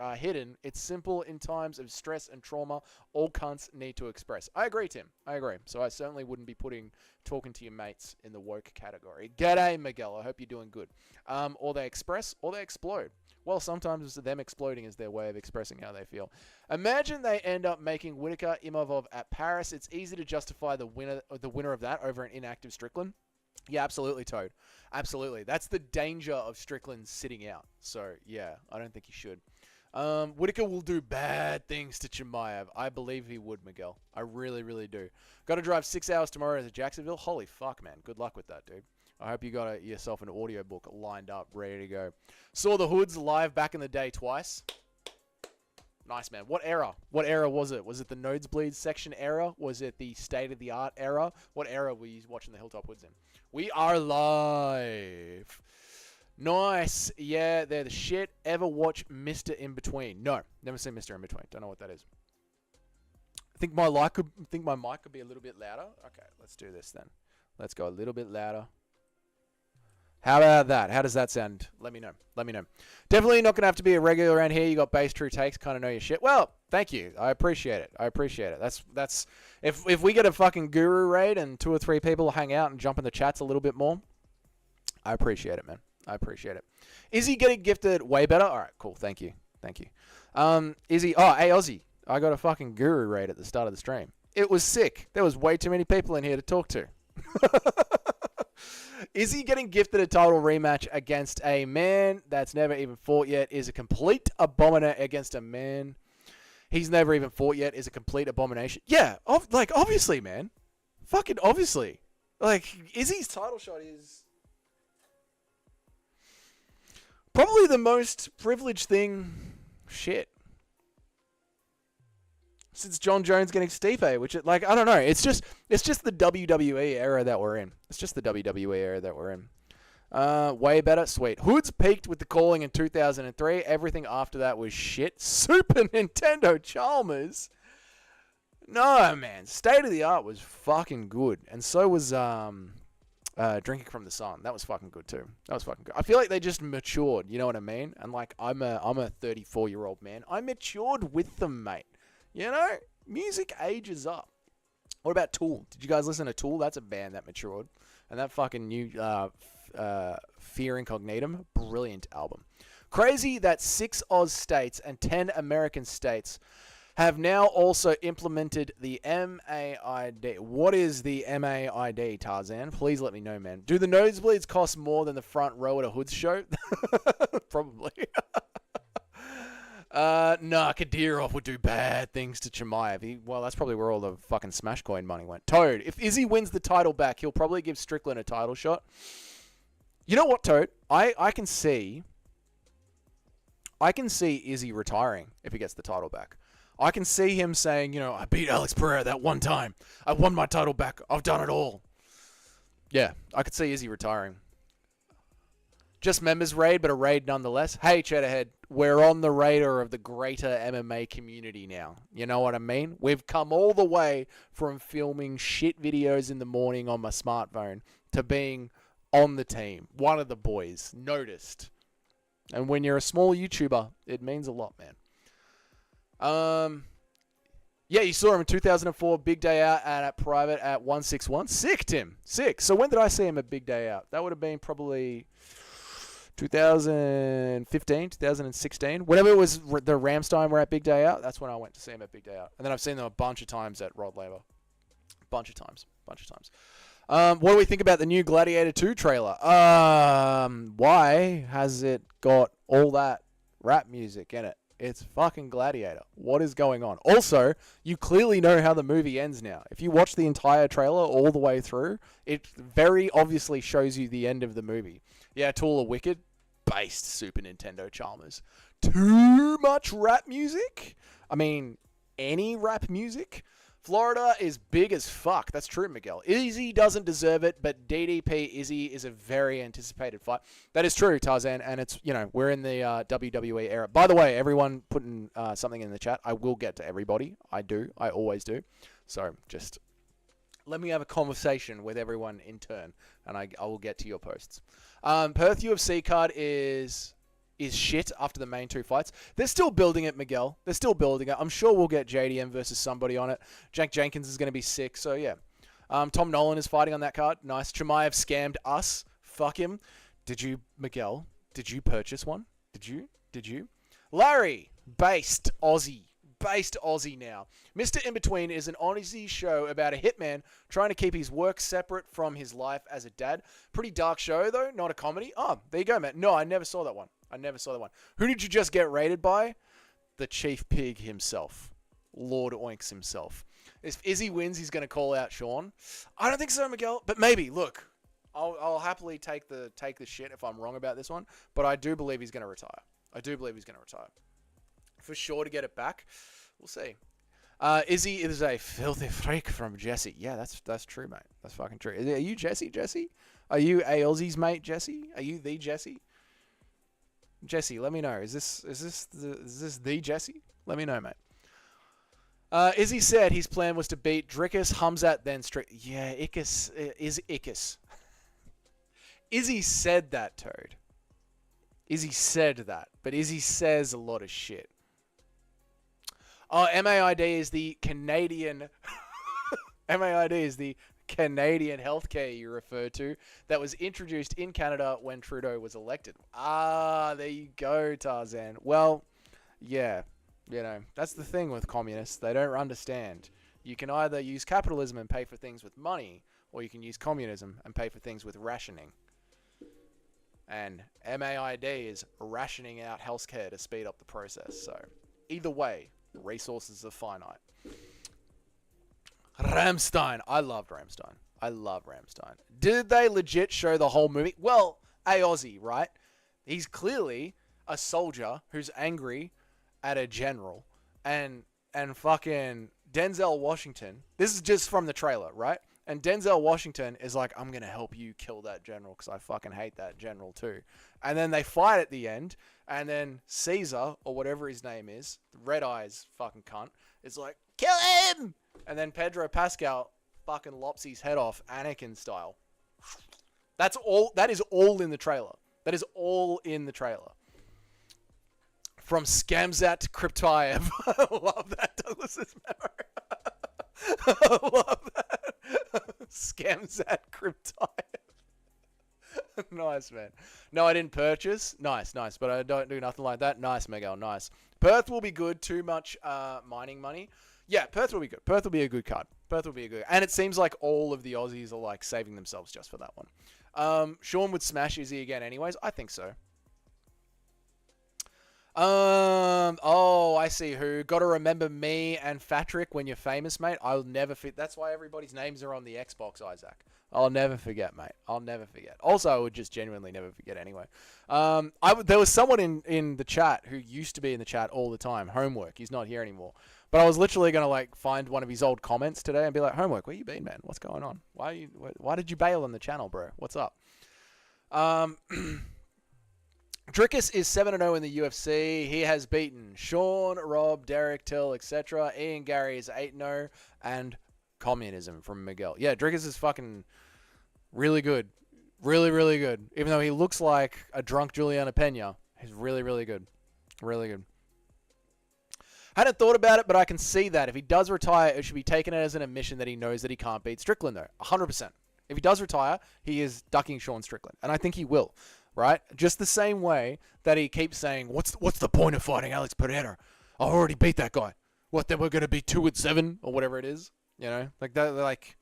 are hidden. It's simple in times of stress and trauma. All cunts need to express. I agree, Tim. I agree. So I certainly wouldn't be putting talking to your mates in the woke category. G'day, Miguel. I hope you're doing good. Or they express or they explode. Well, sometimes them exploding is their way of expressing how they feel. Imagine they end up making Whitaker Imavov at Paris. It's easy to justify the winner of that over an inactive Strickland. Yeah, absolutely, Toad. Absolutely. That's the danger of Strickland sitting out. So, yeah, I don't think he should. Whitaker will do bad things to Chimaev. I believe he would, Miguel. I really, really do. Got to drive 6 hours tomorrow to Jacksonville. Holy fuck, man. Good luck with that, dude. I hope you got yourself an audiobook lined up, ready to go. Saw the Hoods live back in the day twice. Nice, man. What era? What era was it? Was it the Nosebleed section era? Was it the state-of-the-art era? What era were you watching the Hilltop Hoods in? We are live. Nice. Yeah, they're the shit. Ever watch Mr. In Between? No, never seen Mr. In Between. Don't know what that is. I think my mic could be a little bit louder. Okay, let's do this then. Let's go a little bit louder. How about that? How does that sound? Let me know. Let me know. Definitely not going to have to be a regular around here. You got base true takes. Kind of know your shit. Well, thank you. I appreciate it. I appreciate it. That's if we get a fucking guru raid and 2 or 3 people hang out and jump in the chats a little bit more, I appreciate it, man. I appreciate it. Is he getting gifted way better? All right, cool. Thank you. Thank you. Is he? Oh, hey, Aussie. I got a fucking guru raid at the start of the stream. It was sick. There was way too many people in here to talk to. Is he getting gifted a title rematch against a man that's never even fought yet? Is a complete abomination against a man he's never even fought yet? Is a complete abomination? Yeah, obviously, man. Fucking obviously. Like, Izzy's title shot is probably the most privileged thing. Shit. Since John Jones getting Stipe, which, I don't know. It's just the WWE era that we're in. It's just the WWE era that we're in. Way better. Sweet. Hoods peaked with the calling in 2003. Everything after that was shit. Super Nintendo Chalmers. No, man. State of the Art was fucking good. And so was Drinking from the Sun. That was fucking good too. That was fucking good. I feel like they just matured. You know what I mean? And I'm a 34-year-old man. I matured with them, mate. You know, music ages up. What about Tool? Did you guys listen to Tool? That's a band that matured. And that fucking new Fear Incognitum, brilliant album. Crazy that 6 Oz states and 10 American states have now also implemented the MAID. What is the MAID, Tarzan? Please let me know, man. Do the nosebleeds cost more than the front row at a Hoods show? Probably. Nah, Kadyrov would do bad things to Chimaev. Well, that's probably where all the fucking Smash Coin money went. Toad, if Izzy wins the title back, he'll probably give Strickland a title shot. You know what, Toad? I can see Izzy retiring if he gets the title back. I can see him saying, you know, I beat Alex Pereira that one time. I won my title back. I've done it all. Yeah, I could see Izzy retiring. Just members raid, but a raid nonetheless. Hey, Cheddarhead, we're on the radar of the greater MMA community now. You know what I mean? We've come all the way from filming shit videos in the morning on my smartphone to being on the team. One of the boys. Noticed. And when you're a small YouTuber, it means a lot, man. Yeah, you saw him in 2004, Big Day Out at Private at 161. Sick, Tim. Sick. So when did I see him at Big Day Out? That would have been probably 2015, 2016. Whenever it was the Ramstein were at Big Day Out, that's when I went to see him at Big Day Out. And then I've seen them a bunch of times at Rod Laver. Bunch of times. What do we think about the new Gladiator 2 trailer? Why has it got all that rap music in it? It's fucking Gladiator. What is going on? Also, you clearly know how the movie ends now. If you watch the entire trailer all the way through, it very obviously shows you the end of the movie. Yeah, Tool of Wicked. Based Super Nintendo Chalmers. Too much rap music? I mean, any rap music? Florida is big as fuck. That's true, Miguel. Izzy doesn't deserve it, but DDP Izzy is a very anticipated fight. That is true, Tarzan, and it's, you know, we're in the WWE era. By the way, everyone putting something in the chat. I will get to everybody. I do. I always do. So just let me have a conversation with everyone in turn, and I will get to your posts. Perth UFC card is shit after the main two fights. They're still building it, Miguel. They're still building it. I'm sure we'll get JDM versus somebody on it. Jack Jenkins is going to be sick, so yeah. Tom Nolan is fighting on that card. Nice. Chimaev scammed us. Fuck him. Miguel, did you purchase one? Did you? Larry, based Aussie now. Mr. In-Between is an Aussie show about a hitman trying to keep his work separate from his life as a dad. Pretty dark show, though. Not a comedy. Oh, there you go, man. No, I never saw that one. Who did you just get raided by? The Chief Pig himself. Lord Oinks himself. If Izzy wins, he's going to call out Sean. I don't think so, Miguel. But maybe. Look, I'll happily take the shit if I'm wrong about this one. But I do believe he's going to retire. For sure to get it back. We'll see. Izzy is a filthy freak from Jesse. Yeah, that's true, mate. That's fucking true. Are you Jesse? Are you a Aussie's mate, Jesse? Are you the Jesse? Jesse, let me know. Is this the Jesse? Let me know, mate. Izzy said his plan was to beat Drickus, Hamzat, then Strick. Yeah, Ickes is Ickes. Izzy said that, Toad. Izzy said that, but Izzy says a lot of shit. Oh, MAID is the Canadian. MAID is the Canadian healthcare you refer to that was introduced in Canada when Trudeau was elected. Ah, there you go, Tarzan. Well, yeah, you know, that's the thing with communists. They don't understand. You can either use capitalism and pay for things with money, or you can use communism and pay for things with rationing. And MAID is rationing out healthcare to speed up the process. So, either way, resources are finite. Ramstein. I loved Ramstein. Did they legit show the whole movie? Well, a Aussie, right? He's clearly a soldier who's angry at a general. And fucking Denzel Washington. This is just from the trailer, right? And Denzel Washington is like, I'm going to help you kill that general because I fucking hate that general too. And then they fight at the end. And then Caesar, or whatever his name is, Red Eyes fucking cunt, is like, kill him! And then Pedro Pascal fucking lops his head off, Anakin style. That is all in the trailer. From Scamzat to Kryptaev. I love that, Douglas's memory. I love that. Scamzat Kryptaev. Nice, man. No, I didn't purchase. Nice. But I don't do nothing like that. Nice, Miguel. Nice. Perth will be good. Too much mining money. Yeah, Perth will be good. Perth will be a good card. And it seems like all of the Aussies are like saving themselves just for that one. Sean would smash Izzy again anyways. I think so. Oh, I see who. Got to remember me and Fatrick when you're famous, mate. I'll never forget. That's why everybody's names are on the Xbox, Isaac. I'll never forget, mate. I'll never forget. Also, I would just genuinely never forget anyway. There was someone in the chat who used to be in the chat all the time. Homework. He's not here anymore. But I was literally gonna like find one of his old comments today and be like, Homework, where you been, man? What's going on? Why did you bail on the channel, bro? What's up? Drickus is 7-0 in the UFC. He has beaten Sean, Rob, Derek, Till, etc. Ian Gary is 8-0 and Communism from Miguel. Yeah, Drickus is fucking really good. Really, really good. Even though he looks like a drunk Juliana Pena, he's really, really good. Really good. Hadn't thought about it, but I can see that. If he does retire, it should be taken as an admission that he knows that he can't beat Strickland, though. 100%. If he does retire, he is ducking Sean Strickland. And I think he will, right? Just the same way that he keeps saying, what's the point of fighting Alex Pereira? I already beat that guy. What, then we're going to be 2-7 or whatever it is? You know? Like, that. Like,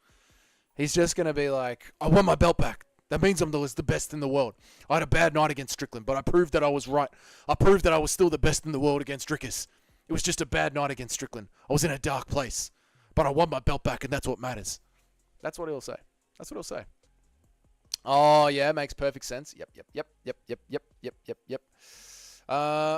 he's just going to be like, I won my belt back. That means I'm the best in the world. I had a bad night against Strickland, but I proved that I was right. I proved that I was still the best in the world against Drickus. It was just a bad night against Strickland. I was in a dark place. But I won my belt back, and that's what matters. That's what he'll say. That's what he'll say. Oh, yeah, makes perfect sense. Yep.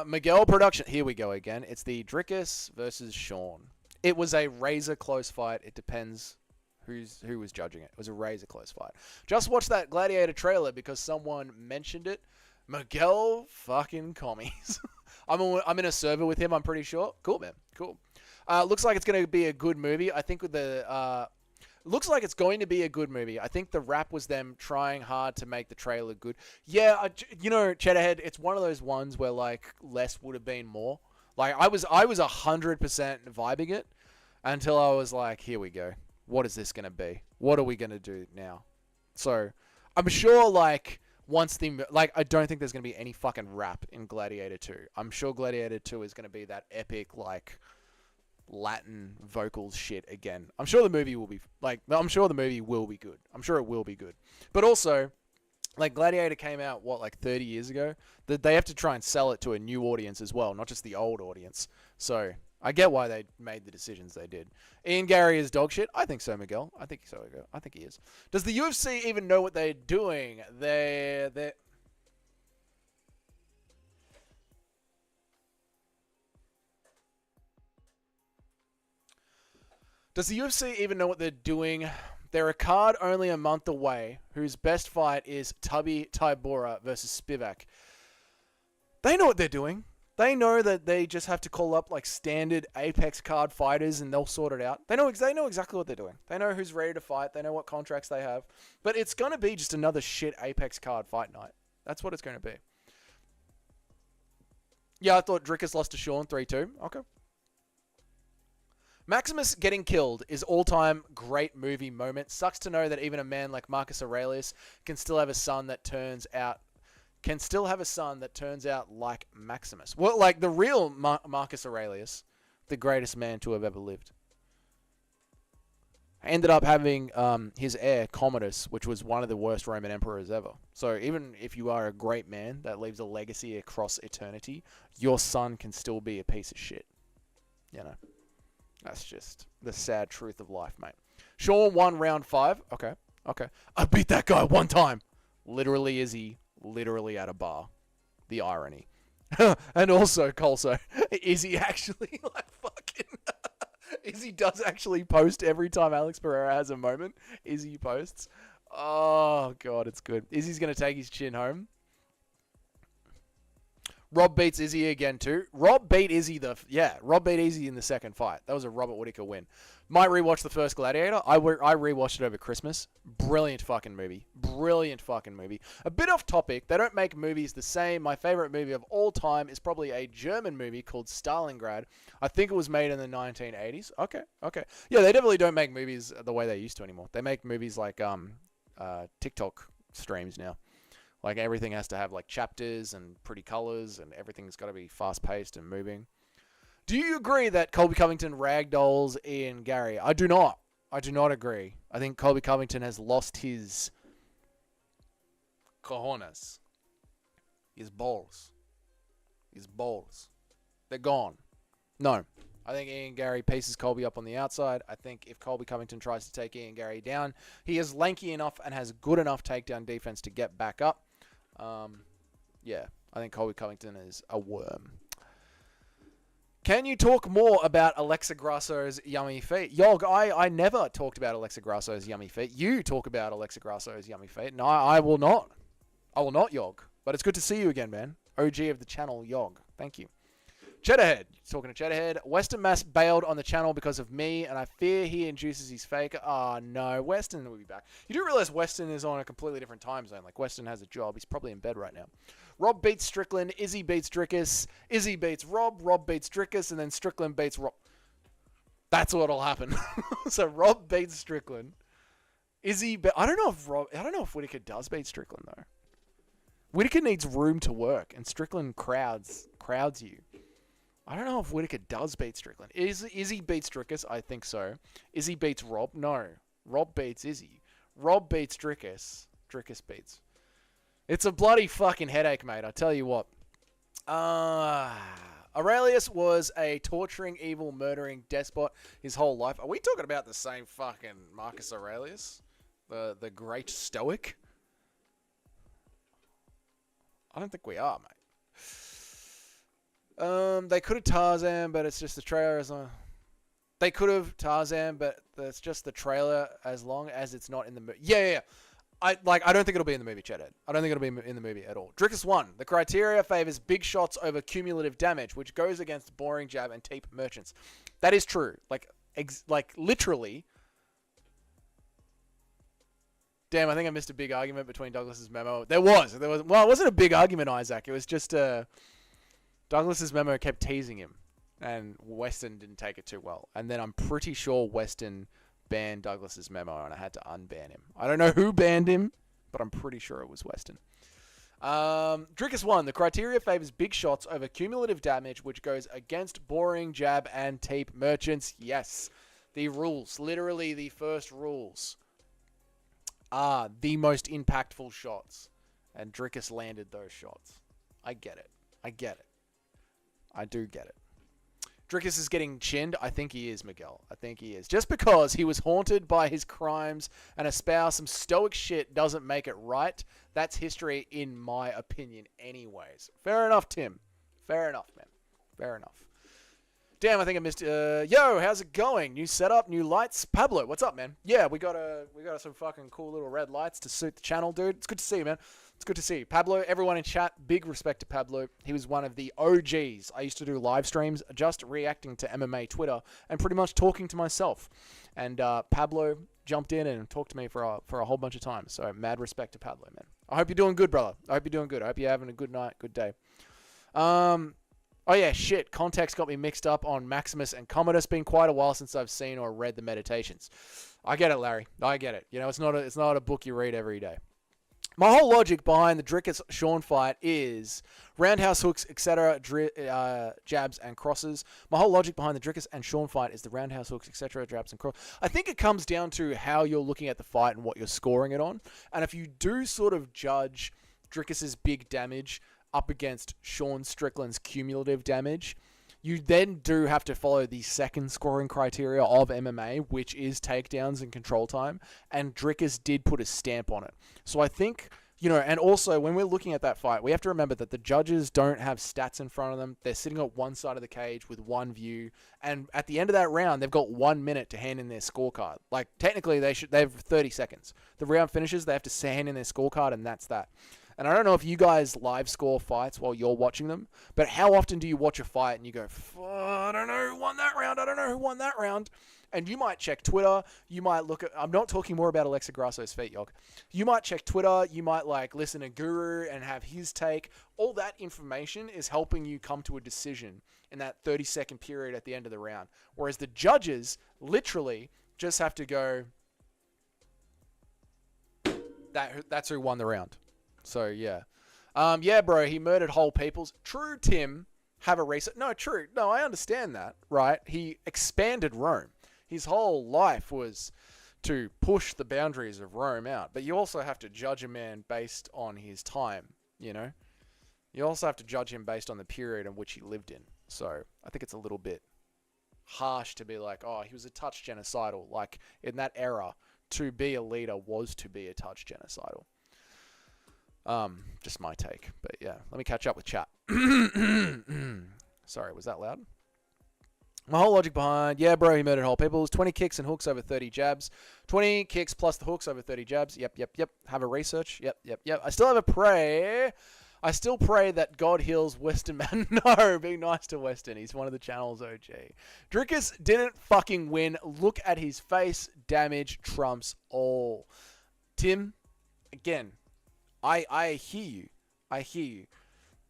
Miguel production. Here we go again. It's the Drickus versus Sean. It was a razor close fight. It depends who was judging it. It was a razor close fight. Just watch that Gladiator trailer because someone mentioned it. Miguel fucking commies. I'm in a server with him, I'm pretty sure. Cool, man. Cool. Looks like it's going to be a good movie. I think with the... looks like it's going to be a good movie. I think the rap was them trying hard to make the trailer good. Yeah, you know, Cheddarhead, it's one of those ones where, like, less would have been more. Like, I was 100% vibing it until I was like, here we go. What is this going to be? What are we going to do now? So, I'm sure, like... I don't think there's going to be any fucking rap in Gladiator 2. I'm sure Gladiator 2 is going to be that epic, like, Latin vocals shit again. I'm sure the movie will be, I'm sure the movie will be good. I'm sure it will be good. But also, like, Gladiator came out, 30 years ago? They have to try and sell it to a new audience as well, not just the old audience. So, I get why they made the decisions they did. Ian Gary is dog shit? I think so, Miguel. I think so, Miguel. I think he is. Does the UFC even know what they're doing? Does the UFC even know what they're doing? They're a card only a month away, whose best fight is Tubby Tybura versus Spivak. They know what they're doing. They know that they just have to call up like standard Apex card fighters and they'll sort it out. They know exactly what they're doing. They know who's ready to fight. They know what contracts they have. But it's going to be just another shit Apex card fight night. That's what it's going to be. Yeah, I thought Drickus lost to Sean 3-2. Okay. Maximus getting killed is all-time great movie moment. Sucks to know that even a man like Marcus Aurelius can still have a son that turns out like Maximus. Well, like the real Marcus Aurelius, the greatest man to have ever lived. Ended up having his heir, Commodus, which was one of the worst Roman emperors ever. So even if you are a great man that leaves a legacy across eternity, your son can still be a piece of shit. You know. That's just the sad truth of life, mate. Sean won round 5. Okay. I beat that guy one time. Literally Izzy, literally at a bar. The irony. And also, Colso, Izzy actually, like, fucking... Izzy does actually post every time Alex Pereira has a moment. Izzy posts. Oh, God, it's good. Izzy's going to take his chin home. Rob beats Izzy again too. Rob beat Izzy in the second fight. That was a Robert Whittaker win. Might rewatch the first Gladiator. I rewatched it over Christmas. Brilliant fucking movie. A bit off topic. They don't make movies the same. My favorite movie of all time is probably a German movie called Stalingrad. I think it was made in the 1980s. Okay. Yeah, they definitely don't make movies the way they used to anymore. They make movies like TikTok streams now. Like, everything has to have, like, chapters and pretty colors, and everything's got to be fast-paced and moving. Do you agree that Colby Covington ragdolls Ian Gary? I do not. I do not agree. I think Colby Covington has lost his cojones. His balls. His balls. They're gone. No. I think Ian Gary pieces Colby up on the outside. I think if Colby Covington tries to take Ian Gary down, he is lanky enough and has good enough takedown defense to get back up. Yeah, I think Colby Covington is a worm. Can you talk more about Alexa Grasso's yummy feet? Yog, I never talked about Alexa Grasso's yummy feet. You talk about Alexa Grasso's yummy feet. No, I will not. I will not, Yog. But it's good to see you again, man. OG of the channel, Yog. Thank you. Cheddarhead. Talking to Cheddarhead. Weston Mass bailed on the channel because of me, and I fear he induces his fake. Oh, no. Weston will be back. You do realize Weston is on a completely different time zone. Like, Weston has a job. He's probably in bed right now. Rob beats Strickland. Izzy beats Drickus. Izzy beats Rob. Rob beats Drickus. And then Strickland beats Rob. That's what'll happen. So, Rob beats Strickland. Izzy... I don't know if Whittaker does beat Strickland, though. Whittaker needs room to work, and Strickland crowds you. I don't know if Whittaker does beat Strickland. Izzy beats Drickus? I think so. Izzy beats Rob? No. Rob beats Izzy. Rob beats Drickus. Drickus beats. It's a bloody fucking headache, mate. I tell you what. Aurelius was a torturing, evil, murdering despot his whole life. Are we talking about the same fucking Marcus Aurelius? The great stoic? I don't think we are, mate. They could have Tarzan, but it's just the trailer as long. They could have Tarzan, but it's just the trailer as long as it's not in the movie. Yeah. I don't think it'll be in the movie, Chedhead. I don't think it'll be in the movie at all. Drickus 1. The criteria favors big shots over cumulative damage, which goes against boring jab and tape merchants. That is true. Like literally. Damn, I think I missed a big argument between Douglas's memo. There was. Well, it wasn't a big argument, Isaac. It was just Douglas's memo kept teasing him, and Weston didn't take it too well. And then I'm pretty sure Weston banned Douglas's memo, and I had to unban him. I don't know who banned him, but I'm pretty sure it was Weston. Drickus 1. The criteria favors big shots over cumulative damage, which goes against boring jab and tape merchants. Yes, the rules, literally the first rules, are the most impactful shots, and Drickus landed those shots. I get it. I do get it. Drickus is getting chinned. I think he is, Miguel. I think he is. Just because he was haunted by his crimes and espoused some stoic shit doesn't make it right. That's history, in my opinion, anyways. Fair enough, Tim. Fair enough, man. Fair enough. Damn, I think I missed... yo, how's it going? New setup, new lights. Pablo, what's up, man? Yeah, we got some fucking cool little red lights to suit the channel, dude. It's good to see you, man. It's good to see you. Pablo, everyone in chat, big respect to Pablo. He was one of the OGs. I used to do live streams just reacting to MMA Twitter and pretty much talking to myself. And Pablo jumped in and talked to me for a whole bunch of times. So mad respect to Pablo, man. I hope you're doing good, brother. I hope you're doing good. I hope you're having a good night, good day. Oh yeah, shit. Context got me mixed up on Maximus and Commodus. Been quite a while since I've seen or read the Meditations. I get it, Larry. I get it. You know, it's not a book you read every day. My whole logic behind the Drickus-Shawn fight is roundhouse hooks, etc., jabs and crosses. My whole logic behind the Drickus and Shawn fight is the roundhouse hooks, etc., jabs and crosses. I think it comes down to how you're looking at the fight and what you're scoring it on. And if you do sort of judge Drickus's big damage up against Sean Strickland's cumulative damage, you then do have to follow the second scoring criteria of MMA, which is takedowns and control time, and Drickus did put a stamp on it. So I think, you know, and also when we're looking at that fight, we have to remember that the judges don't have stats in front of them. They're sitting at one side of the cage with one view, and at the end of that round, they've got 1 minute to hand in their scorecard. Like, technically, they have 30 seconds. The round finishes, they have to hand in their scorecard, and that's that. And I don't know if you guys live score fights while you're watching them, but how often do you watch a fight and you go, I don't know who won that round, I don't know who won that round. And you might check Twitter, you might look at, I'm not talking more about Alexa Grasso's feet, Yog. You might check Twitter, you might like listen to Guru and have his take. All that information is helping you come to a decision in that 30-second period at the end of the round. Whereas the judges literally just have to go, that's who won the round. So, yeah. Yeah, bro, he murdered whole peoples. True, Tim, have a reset. No, true. No, I understand that, right? He expanded Rome. His whole life was to push the boundaries of Rome out. But you also have to judge a man based on his time, you know? You also have to judge him based on the period in which he lived in. So I think it's a little bit harsh to be like, oh, he was a touch genocidal. Like, in that era, to be a leader was to be a touch genocidal. Just my take. But yeah, let me catch up with chat. Sorry, was that loud? My whole logic behind, yeah, bro, he murdered whole people. 20 kicks and hooks over 30 jabs. 20 kicks plus the hooks over 30 jabs. Yep. Have a research. Yep. I still have a prayer. I still pray that God heals Western man. No, be nice to Western. He's one of the channel's OG. Drickus didn't fucking win. Look at his face. Damage trumps all. Tim, again, I hear you.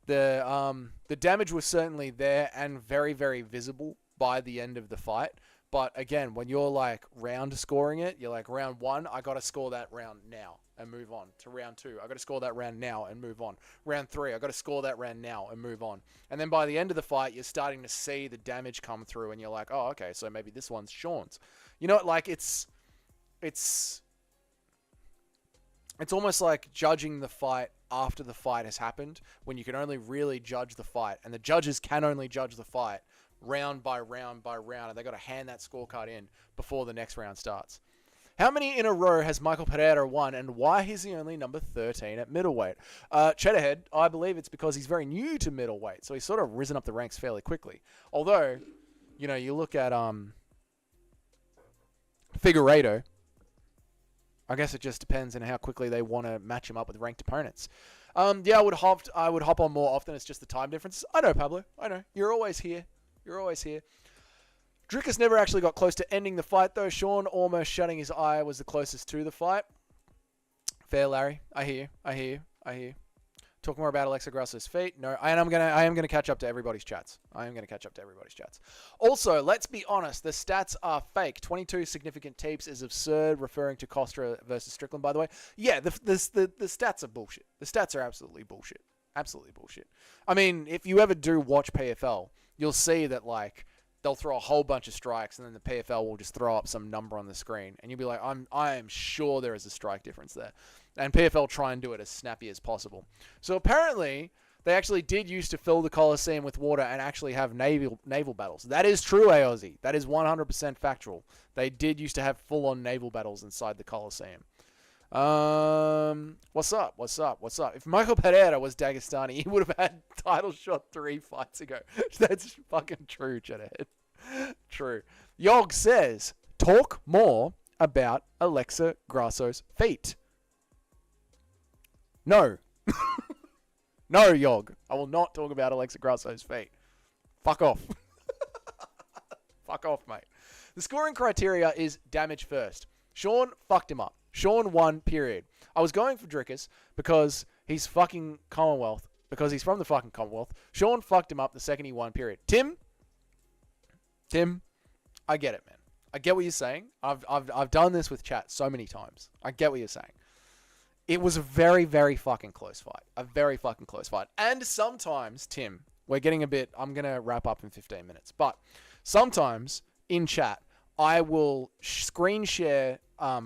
The damage was certainly there and very, very visible by the end of the fight. But again, when you're like round scoring it, you're like, round 1, I got to score that round now and move on to round 2. I got to score that round now and move on. Round 3, I got to score that round now and move on. And then by the end of the fight, you're starting to see the damage come through and you're like, oh, okay, so maybe this one's Sean's. You know, like it's almost like judging the fight after the fight has happened, when you can only really judge the fight, and the judges can only judge the fight round by round by round, and they got to hand that scorecard in before the next round starts. How many in a row has Michael Pereira won, and why is he only number 13 at middleweight? Cheddarhead, I believe it's because he's very new to middleweight, so he's sort of risen up the ranks fairly quickly. Although, you know, you look at Figueiredo, I guess it just depends on how quickly they want to match him up with ranked opponents. Yeah, I would hop on more often. It's just the time difference. I know, Pablo. I know. You're always here. Drickus never actually got close to ending the fight, though. Sean almost shutting his eye was the closest to the fight. Fair, Larry. I hear you. Talk more about Alexa Grasso's feet. No, I am gonna catch up to everybody's chats. Also, let's be honest, the stats are fake. 22 significant tapes is absurd, referring to Costa versus Strickland, by the way. Yeah, the stats are bullshit. The stats are absolutely bullshit. I mean, if you ever do watch PFL, you'll see that, like, they'll throw a whole bunch of strikes and then the PFL will just throw up some number on the screen. And you'll be like, I am sure there is a strike difference there. And PFL try and do it as snappy as possible. So apparently, they actually did used to fill the Coliseum with water and actually have naval battles. That is true, Aussie. That is 100% factual. They did used to have full-on naval battles inside the Coliseum. What's up? If Michael Pereira was Dagestani, he would have had title shot 3 fights ago. That's fucking true, Cheddarhead. True. Yog says, talk more about Alexa Grasso's feet. No. No, Yog. I will not talk about Alexa Grasso's feet. Fuck off. Fuck off, mate. The scoring criteria is damage first. Sean fucked him up. Sean won, period. I was going for Drickus because he's fucking Commonwealth, because he's from the fucking Commonwealth. Sean fucked him up the second he won, period. Tim, I get it, man. I get what you're saying. I've done this with chat so many times. I get what you're saying. It was a very, very fucking close fight. A very fucking close fight. And sometimes, Tim, we're getting a bit... I'm going to wrap up in 15 minutes. But sometimes, in chat, I will screen share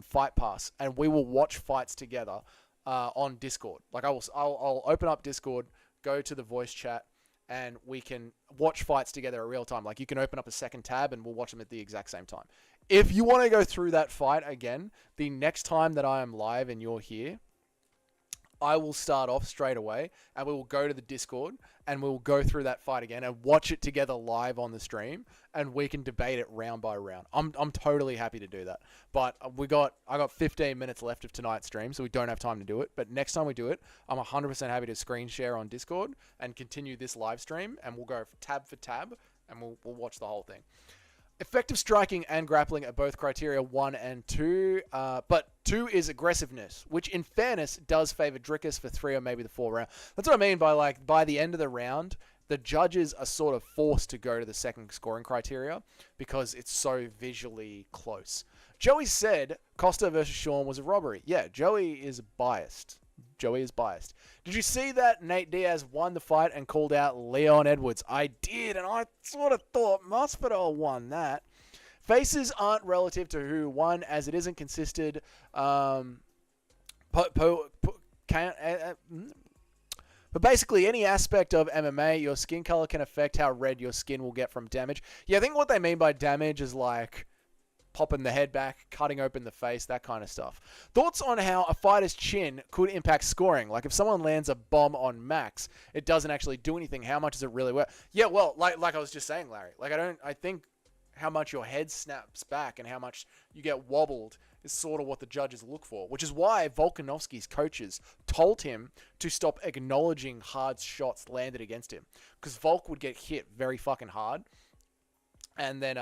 Fight Pass, and we will watch fights together on Discord. Like, I'll open up Discord, go to the voice chat, and we can watch fights together in real time. Like, you can open up a second tab, and we'll watch them at the exact same time. If you want to go through that fight again, the next time that I am live and you're here, I will start off straight away, and we will go to the Discord, and we'll go through that fight again and watch it together live on the stream, and we can debate it round by round. I'm totally happy to do that. But I got 15 minutes left of tonight's stream, so we don't have time to do it. But next time we do it, I'm 100% happy to screen share on Discord and continue this live stream, and we'll go tab for tab, and we'll watch the whole thing. Effective striking and grappling are both criteria 1 and 2, but 2 is aggressiveness, which in fairness does favor Drickus for 3 or maybe the 4 round. That's what I mean by, like, by the end of the round, the judges are sort of forced to go to the second scoring criteria because it's so visually close. Joey said Costa versus Sean was a robbery. Yeah, Joey is biased. Did you see that Nate Diaz won the fight and called out Leon Edwards? I did, and I sort of thought Masvidal won that. Faces aren't relative to who won, as it isn't consisted. But basically, any aspect of MMA, your skin color can affect how red your skin will get from damage. Yeah, I think what they mean by damage is like popping the head back, cutting open the face, that kind of stuff. Thoughts on how a fighter's chin could impact scoring? Like if someone lands a bomb on Max, it doesn't actually do anything. How much is it really worth? Yeah, well, like I was just saying, Larry. Like I think how much your head snaps back and how much you get wobbled is sort of what the judges look for, which is why Volkanovski's coaches told him to stop acknowledging hard shots landed against him, because Volk would get hit very fucking hard, and then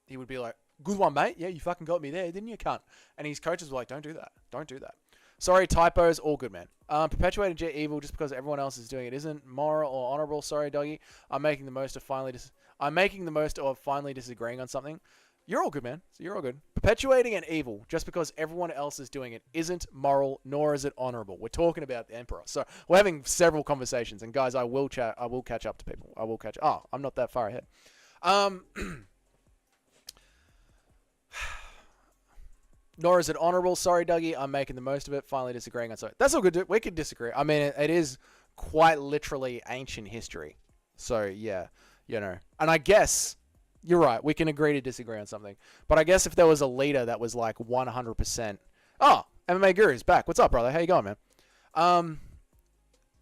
he would be like, "Good one, mate. Yeah, you fucking got me there, didn't you, cunt?" And his coaches were like, "Don't do that. Don't do that." Sorry, typos. All good, man. Perpetuating Jet Evil just because everyone else is doing it isn't moral or honorable. Sorry, doggy. I'm making the most of finally disagreeing on something. You're all good, man. So you're all good. Perpetuating an evil just because everyone else is doing it isn't moral, nor is it honorable. We're talking about the Emperor. So we're having several conversations. And guys, I will catch up to people. Oh, I'm not that far ahead. Nor is it honorable. Sorry, Dougie. I'm making the most of it. Finally disagreeing on something. That's all good. We could disagree. I mean, it is quite literally ancient history. So, yeah, you know. And I guess you're right. We can agree to disagree on something. But I guess if there was a leader that was like 100%. Oh, MMA Guru's back. What's up, brother? How you going, man?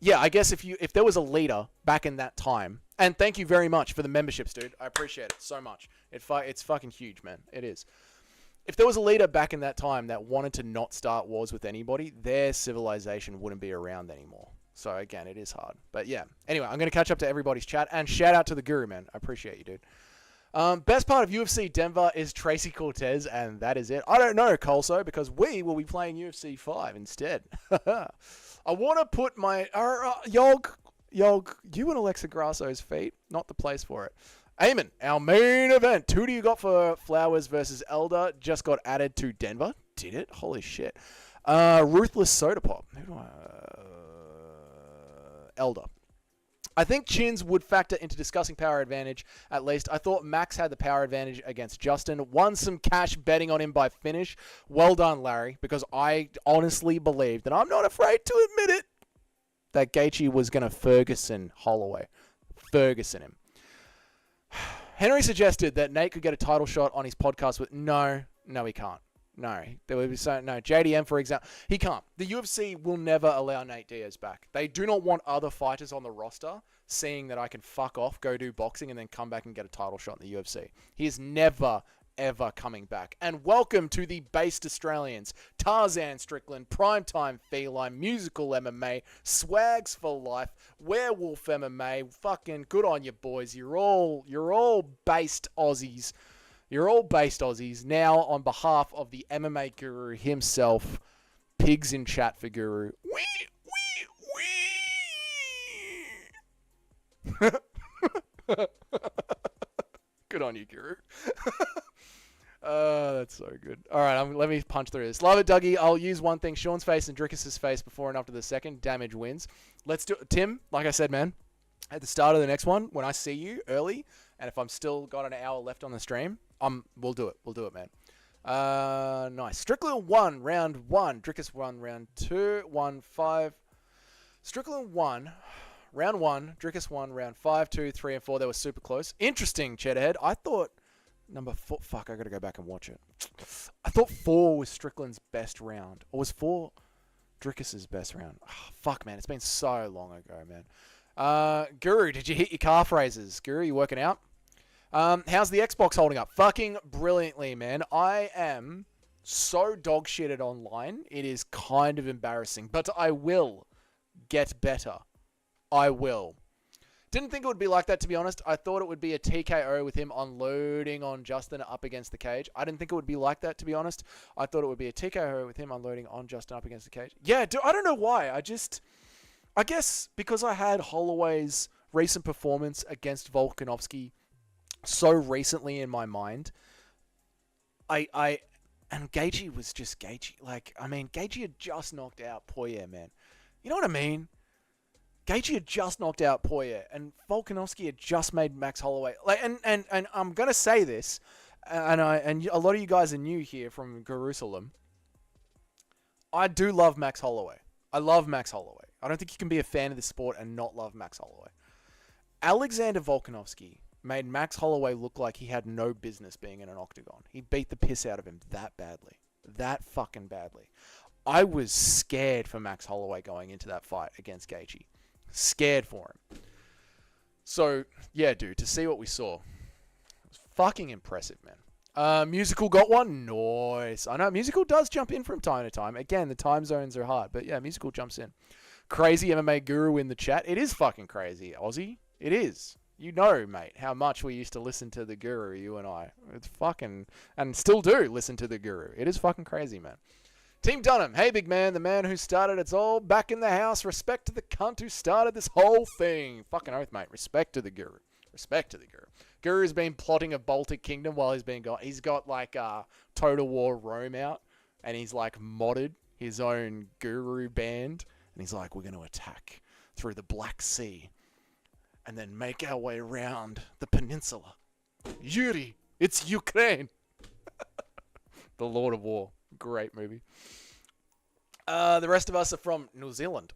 Yeah, I guess if there was a leader back in that time. And thank you very much for the memberships, dude. I appreciate it so much. It's fucking huge, man. It is. If there was a leader back in that time that wanted to not start wars with anybody, their civilization wouldn't be around anymore. So, again, it is hard. But, yeah. Anyway, I'm going to catch up to everybody's chat. And shout out to the Guru, man. I appreciate you, dude. Best part of UFC Denver is Tracy Cortez, and that is it. I don't know, Colso, because we will be playing UFC 5 instead. I want to put my... Yog, you and Alexa Grasso's feet, not the place for it. Eamon, our main event. Who do you got for Flowers versus Elder? Just got added to Denver. Did it? Holy shit. Ruthless Soda Pop. Who do Elder. I think chins would factor into discussing power advantage, at least. I thought Max had the power advantage against Justin. Won some cash betting on him by finish. Well done, Larry, because I honestly believed, and I'm not afraid to admit it, that Gaethje was going to Ferguson Holloway. Ferguson him. Henry suggested that Nate could get a title shot on his podcast with... No, he can't. No. There would be so... No, JDM, for example. He can't. The UFC will never allow Nate Diaz back. They do not want other fighters on the roster seeing that I can fuck off, go do boxing, and then come back and get a title shot in the UFC. He is never, ever coming back. And welcome to the based Australians. Tarzan Strickland, Primetime Feline, Musical MMA, Swags for Life, Werewolf MMA. Fucking good on you, boys. You're all based Aussies. You're all based Aussies. Now, on behalf of the MMA Guru himself, pigs in chat for Guru. Good on you, Guru. That's so good. All right, let me punch through this. Love it, Dougie. I'll use one thing. Sean's face and Drickus' face before and after the second. Damage wins. Let's do it. Tim, like I said, man, at the start of the next one, when I see you early, and if I'm still got an hour left on the stream, we'll do it. We'll do it, man. Nice. Strickland 1, round 1. Drickus 1, round 2. 1-5. Strickland 1, round 1. Drickus 1, round 5, 2, 3, and 4. They were super close. Interesting, Cheddarhead. I thought... Number 4, fuck, I gotta go back and watch it. I thought 4 was Strickland's best round. Or was 4 Drickus' best round? Oh, fuck, man, it's been so long ago, man. Guru, did you hit your calf raises? Guru, you working out? How's the Xbox holding up? Fucking brilliantly, man. I am so dog shitted online. It is kind of embarrassing, but I will get better. I will. Didn't think it would be like that, to be honest. I thought it would be a TKO with him unloading on Justin up against the cage. I didn't think it would be like that, to be honest. I thought it would be a TKO with him unloading on Justin up against the cage. Yeah, I don't know why. I guess because I had Holloway's recent performance against Volkanovski so recently in my mind, and Gaethje was just Gaethje. Like, I mean, Gaethje had just knocked out Poirier, man. You know what I mean? Gaethje had just knocked out Poirier, and Volkanovski had just made Max Holloway. Like, and I'm gonna say this, and a lot of you guys are new here from Jerusalem. I do love Max Holloway. I love Max Holloway. I don't think you can be a fan of this sport and not love Max Holloway. Alexander Volkanovski made Max Holloway look like he had no business being in an octagon. He beat the piss out of him that badly. That fucking badly. I was scared for Max Holloway going into that fight against Gaethje. Scared for him. So, yeah, dude, to see what we saw, it was fucking impressive, man. Musical got one? Nice. I know, Musical does jump in from time to time. Again, the time zones are hard, but yeah, Musical jumps in. Crazy MMA Guru in the chat. It is fucking crazy, Aussie. It is. You know, mate, how much we used to listen to the Guru, you and I. It's fucking... And still do listen to the Guru. It is fucking crazy, man. Team Dunham. Hey, big man. The man who started it's all back in the house. Respect to the cunt who started this whole thing. Fucking oath, mate. Respect to the Guru. Respect to the Guru. Guru's been plotting a Baltic Kingdom while he's been gone. He's got, like, Total War Rome out. And he's, like, modded his own Guru band. And he's like, we're going to attack through the Black Sea. And then make our way around the peninsula. Yuri, it's Ukraine. The Lord of War. Great movie. The rest of us are from New Zealand.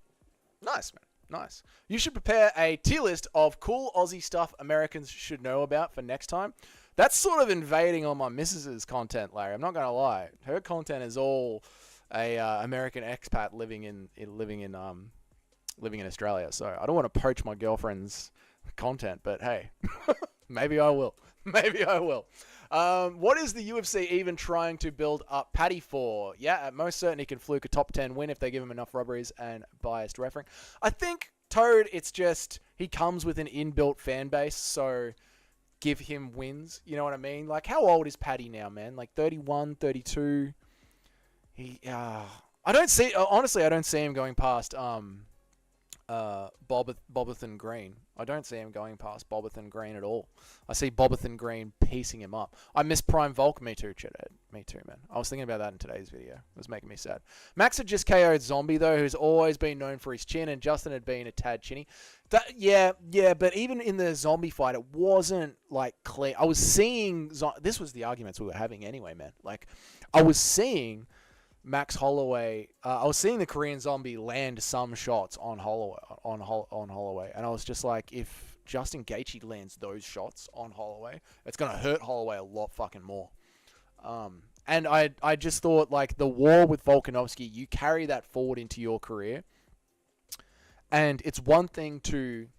Nice, man. Nice. You should prepare a tier list of cool Aussie stuff Americans should know about for next time. That's sort of invading on my missus's content, Larry. I'm not going to lie. Her content is all a American expat living in Australia. So I don't want to poach my girlfriend's content, but hey, maybe I will. Maybe I will. What is the UFC even trying to build up Paddy for? Yeah, at most certain he can fluke a top 10 win if they give him enough robberies and biased refereeing. I think, Toad, it's just he comes with an inbuilt fan base, so give him wins. You know what I mean? Like, how old is Paddy now, man? Like 31, 32? Honestly, I don't see him going past Bobbathan Green. I don't see him going past Bobbathan Green at all. I see Bobbathan Green piecing him up. I miss Prime Volk. Me too, Chet. Me too, man. I was thinking about that in today's video. It was making me sad. Max had just KO'd Zombie, though, who's always been known for his chin, and Justin had been a tad chinny. Yeah, but even in the Zombie fight, it wasn't, like, clear. I was seeing... This was the arguments we were having anyway, man. Like, I was seeing... Max Holloway, I was seeing the Korean Zombie land some shots on Holloway, and I was just like, if Justin Gaethje lands those shots on Holloway, it's gonna hurt Holloway a lot fucking more. And I just thought, like, the war with Volkanovski, you carry that forward into your career, and it's one thing to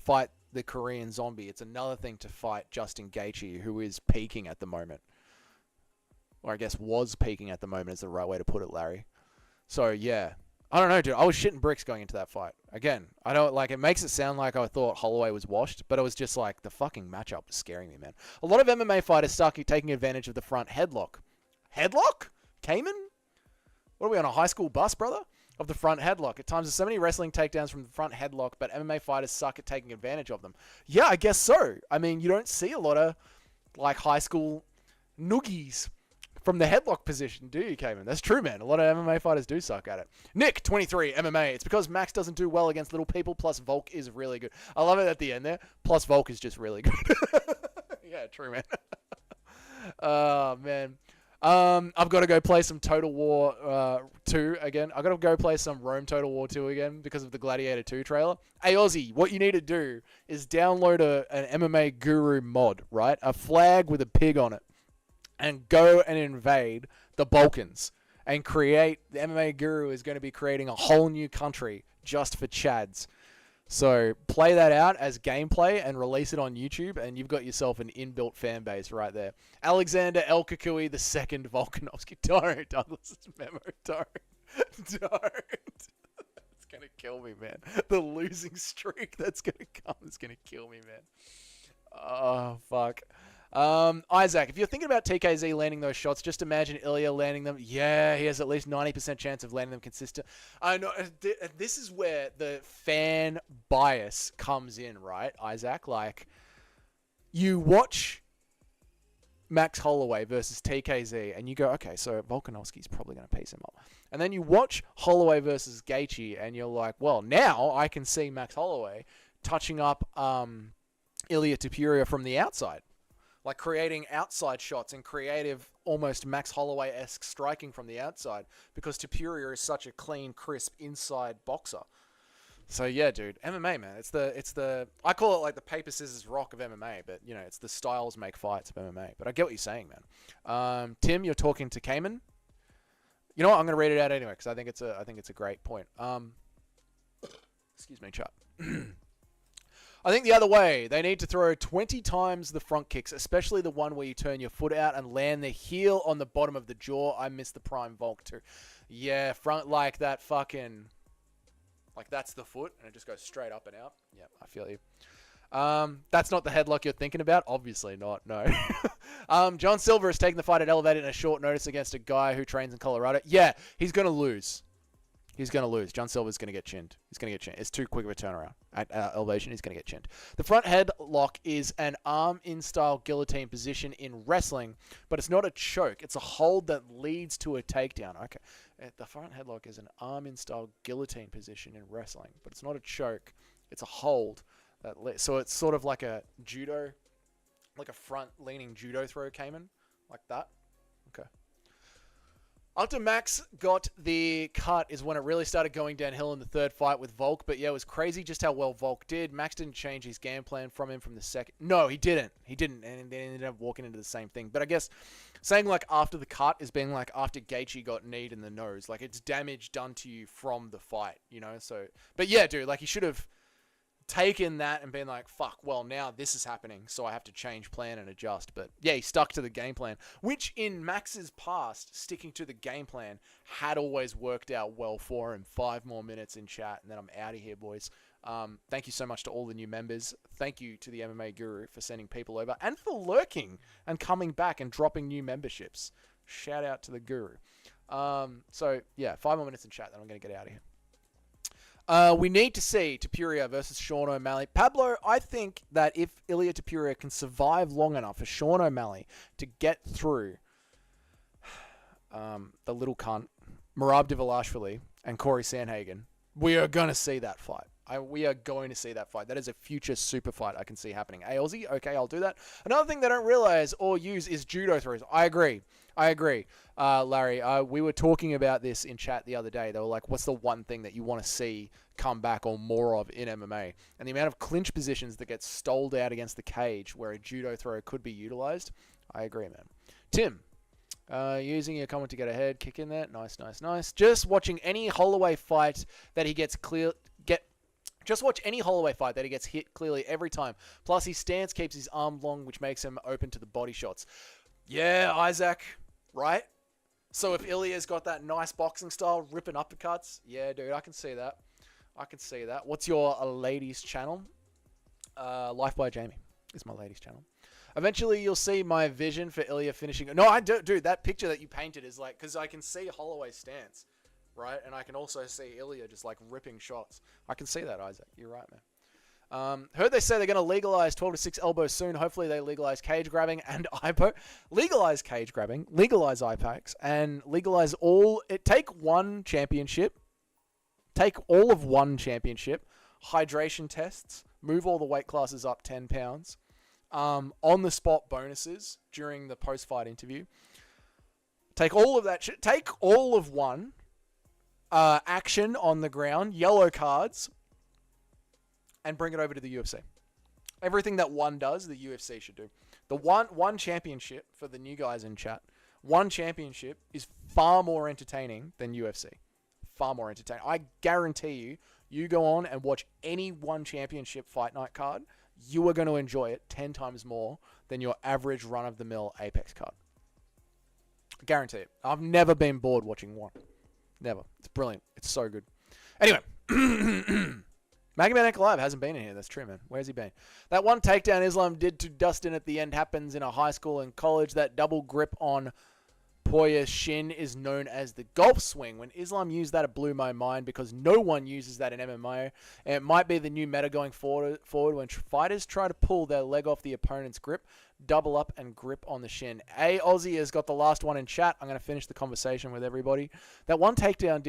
fight the Korean Zombie, it's another thing to fight Justin Gaethje, who is peaking at the moment. Or I guess was peaking at the moment is the right way to put it, Larry. So, yeah. I don't know, dude. I was shitting bricks going into that fight. Again, I don't, like, it makes it sound like I thought Holloway was washed, but it was just like, the fucking matchup was scaring me, man. A lot of MMA fighters start taking advantage of the front headlock. Headlock? Cayman? What are we on, a high school bus, brother? Of the front headlock. At times, there's so many wrestling takedowns from the front headlock, but MMA fighters suck at taking advantage of them. Yeah, I guess so. I mean, you don't see a lot of, like, high school noogies from the headlock position, do you, Cayman? That's true, man. A lot of MMA fighters do suck at it. Nick, 23, MMA. It's because Max doesn't do well against little people, plus Volk is really good. I love it at the end there. Plus Volk is just really good. Yeah, true, man. Oh, man. I've got to go play some Total War 2 again. I've got to go play some Rome Total War 2 again because of the Gladiator 2 trailer. Hey, Aussie, what you need to do is download an MMA Guru mod, right? A flag with a pig on it. And go and invade the Balkans and create... The MMA Guru is going to be creating a whole new country just for Chads. So play that out as gameplay and release it on YouTube, and you've got yourself an inbuilt fan base right there. Alexander El Kukui, the second Volkanovski. Don't, Douglas's memo. Don't. It's going to kill me, man. The losing streak that's going to come is going to kill me, man. Oh, fuck. Isaac, if you're thinking about TKZ landing those shots, just imagine Ilya landing them. Yeah, he has at least 90% chance of landing them consistent. I know. This is where the fan bias comes in, right, Isaac? Like, you watch Max Holloway versus TKZ, and you go, okay, so Volkanovski's probably going to piece him up. And then you watch Holloway versus Gaethje, and you're like, well, now I can see Max Holloway touching up Ilya Topuria from the outside. Like creating outside shots and creative almost Max Holloway-esque striking from the outside because Topuria is such a clean, crisp inside boxer. So yeah, dude, MMA, man. It's the I call it like the paper scissors rock of MMA, but you know, it's the styles make fights of MMA. But I get what you're saying, man. Tim, you're talking to Cayman. You know what? I'm gonna read it out anyway because I think it's a great point. Excuse me, chap. I think the other way, they need to throw 20 times the front kicks, especially the one where you turn your foot out and land the heel on the bottom of the jaw. I miss the prime Volk too. Yeah, front like that fucking... Like that's the foot and it just goes straight up and out. Yeah, I feel you. That's not the headlock you're thinking about? Obviously not, no. John Silva is taking the fight at Elevated in a short notice against a guy who trains in Colorado. Yeah, he's going to lose. He's going to lose. John Silva's going to get chinned. He's going to get chinned. It's too quick of a turnaround. At Elevation, he's going to get chinned. The front headlock is an arm-in style guillotine position in wrestling, but it's not a choke. It's a hold that leads to a takedown. Okay. The front headlock is an arm-in style guillotine position in wrestling, but it's not a choke. It's a hold. So it's sort of like a judo, like a front-leaning judo throw came in, like that. Okay. After Max got the cut is when it really started going downhill in the third fight with Volk. But yeah, it was crazy just how well Volk did. Max didn't change his game plan from him from the second. No, he didn't. He didn't. And they ended up walking into the same thing. But I guess saying like after the cut is being like after Gaethje got kneed in the nose. Like it's damage done to you from the fight, you know? So, but yeah, dude, like he should have taken that and been like, fuck, well, now this is happening, so I have to change plan and adjust. But yeah, he stuck to the game plan, which in Max's past, sticking to the game plan had always worked out well for him. 5 more minutes in chat, and then I'm out of here, boys. Thank you so much to all the new members. Thank you to the MMA Guru for sending people over and for lurking and coming back and dropping new memberships. Shout out to the Guru. So yeah, 5 more minutes in chat, then I'm going to get out of here. We need to see Topuria versus Sean O'Malley. Pablo, I think that if Ilia Topuria can survive long enough for Sean O'Malley to get through the little cunt, Merab Dvalishvili, and Corey Sandhagen, we are going to see that fight. We are going to see that fight. That is a future super fight I can see happening. Hey, Aussie, okay, I'll do that. Another thing they don't realize or use is judo throws. I agree. Larry, we were talking about this in chat the other day. They were like, what's the one thing that you want to see come back or more of in MMA? And the amount of clinch positions that get stoled out against the cage where a judo throw could be utilized. I agree, man. Tim, using your comment to get ahead. Kick in there. Nice. Just watching any Holloway fight that he gets Just watch any Holloway fight that he gets hit clearly every time. Plus, his stance keeps his arm long, which makes him open to the body shots. Yeah, Isaac, right? So if Ilya's got that nice boxing style, ripping uppercuts, yeah, dude, I can see that. What's your ladies channel? Life by Jamie is my ladies channel. Eventually, you'll see my vision for Ilya finishing. No, I do, dude. That picture that you painted is like, because I can see Holloway's stance. Right, and I can also see Ilya just like ripping shots. I can see that, Isaac. You're right, man. Heard they say they're going to legalize 12 to 6 elbows soon. Hopefully they legalize cage grabbing and IPO. Legalize cage grabbing, legalize IPACs, and legalize all. Take one championship. Take all of one championship. Hydration tests. Move all the weight classes up 10 pounds. On the spot bonuses during the post-fight interview. Take all of that shit. Take all of one. Action on the ground, yellow cards, and bring it over to the UFC. Everything that one does, the UFC should do. The one championship, for the new guys in chat, one championship is far more entertaining than UFC. Far more entertaining. I guarantee you go on and watch any one championship fight night card, you are going to enjoy it 10 times more than your average run-of-the-mill Apex card. I guarantee it. I've never been bored watching one. Never. It's brilliant. It's so good. Anyway. Magomed Ankalaev hasn't been in here. That's true, man. Where's he been? That one takedown Islam did to Dustin at the end happens in a high school and college. That double grip on Poya's shin is known as the golf swing. When Islam used that, it blew my mind because no one uses that in MMA. And it might be the new meta going forward when fighters try to pull their leg off the opponent's grip, double up and grip on the shin. A Aussie has got the last one in chat. I'm going to finish the conversation with everybody. That one takedown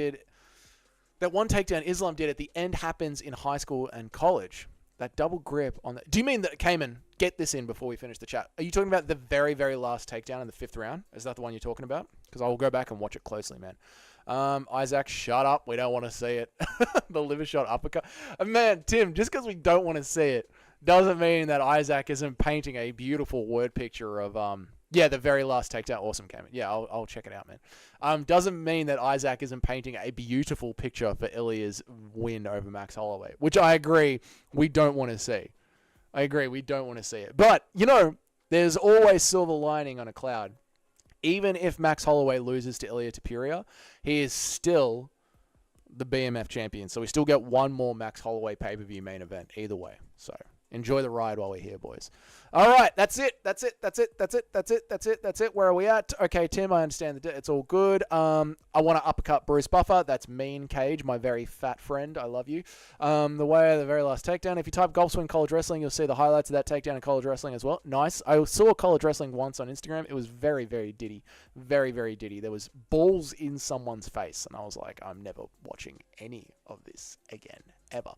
Islam did at the end happens in high school and college. That double grip on the... Do you mean that, Cayman, get this in before we finish the chat. Are you talking about the very, very last takedown in the 5th round? Is that the one you're talking about? Because I will go back and watch it closely, man. Isaac, shut up. We don't want to see it. The liver shot uppercut. Man, Tim, just because we don't want to see it doesn't mean that Isaac isn't painting a beautiful word picture of... Yeah, the very last takedown. Awesome, Cayman. Yeah, I'll check it out, man. Doesn't mean that Isaac isn't painting a beautiful picture for Ilya's win over Max Holloway, which I agree we don't want to see. I agree we don't want to see it. But, you know, there's always silver lining on a cloud. Even if Max Holloway loses to Ilia Topuria, he is still the BMF champion. So we still get one more Max Holloway pay-per-view main event either way. So... enjoy the ride while we're here, boys. All right, that's it. That's it. Where are we at? Okay, Tim, I understand that it's all good. I want to uppercut Bruce Buffer. That's Mean Cage, my very fat friend. I love you. The way of the very last takedown. If you type golf swing college wrestling, you'll see the highlights of that takedown in college wrestling as well. Nice. I saw college wrestling once on Instagram. It was very, very ditty. Very, very ditty. There was balls in someone's face, and I was like, I'm never watching any of this again. Ever.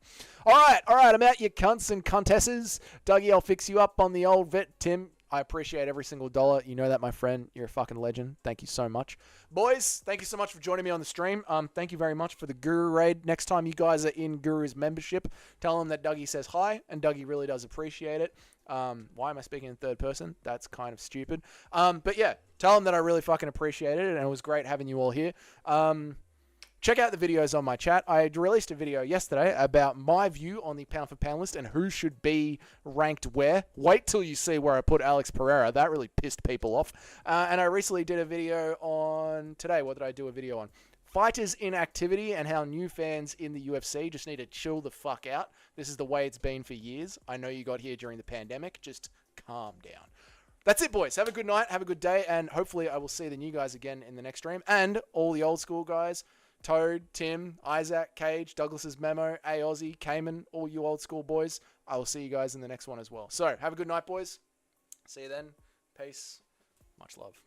All right, I'm out, you cunts and cuntesses. Dougie, I'll fix you up on the old vet. Tim, I appreciate every single dollar. You know that, my friend. You're a fucking legend. Thank you so much. Boys, thank you so much for joining me on the stream. Thank you very much for the Guru raid. Next time you guys are in Guru's membership, tell him that Dougie says hi, and Dougie really does appreciate it. Why am I speaking in third person? That's kind of stupid. But yeah, tell him that I really fucking appreciated it, and it was great having you all here. Check out the videos on my chat. I released a video yesterday about my view on the pound for pound list and who should be ranked where. Wait till you see where I put Alex Pereira. That really pissed people off. And I recently did a video on... Today, what did I do a video on? Fighters' inactivity and how new fans in the UFC just need to chill the fuck out. This is the way it's been for years. I know you got here during the pandemic. Just calm down. That's it, boys. Have a good night. Have a good day. And hopefully I will see the new guys again in the next stream. And all the old school guys... Toad, Tim, Isaac, Cage, Douglas's Memo, A Aussie, Cayman, all you old school boys. I will see you guys in the next one as well. So, have a good night, boys. See you then. Peace. Much love.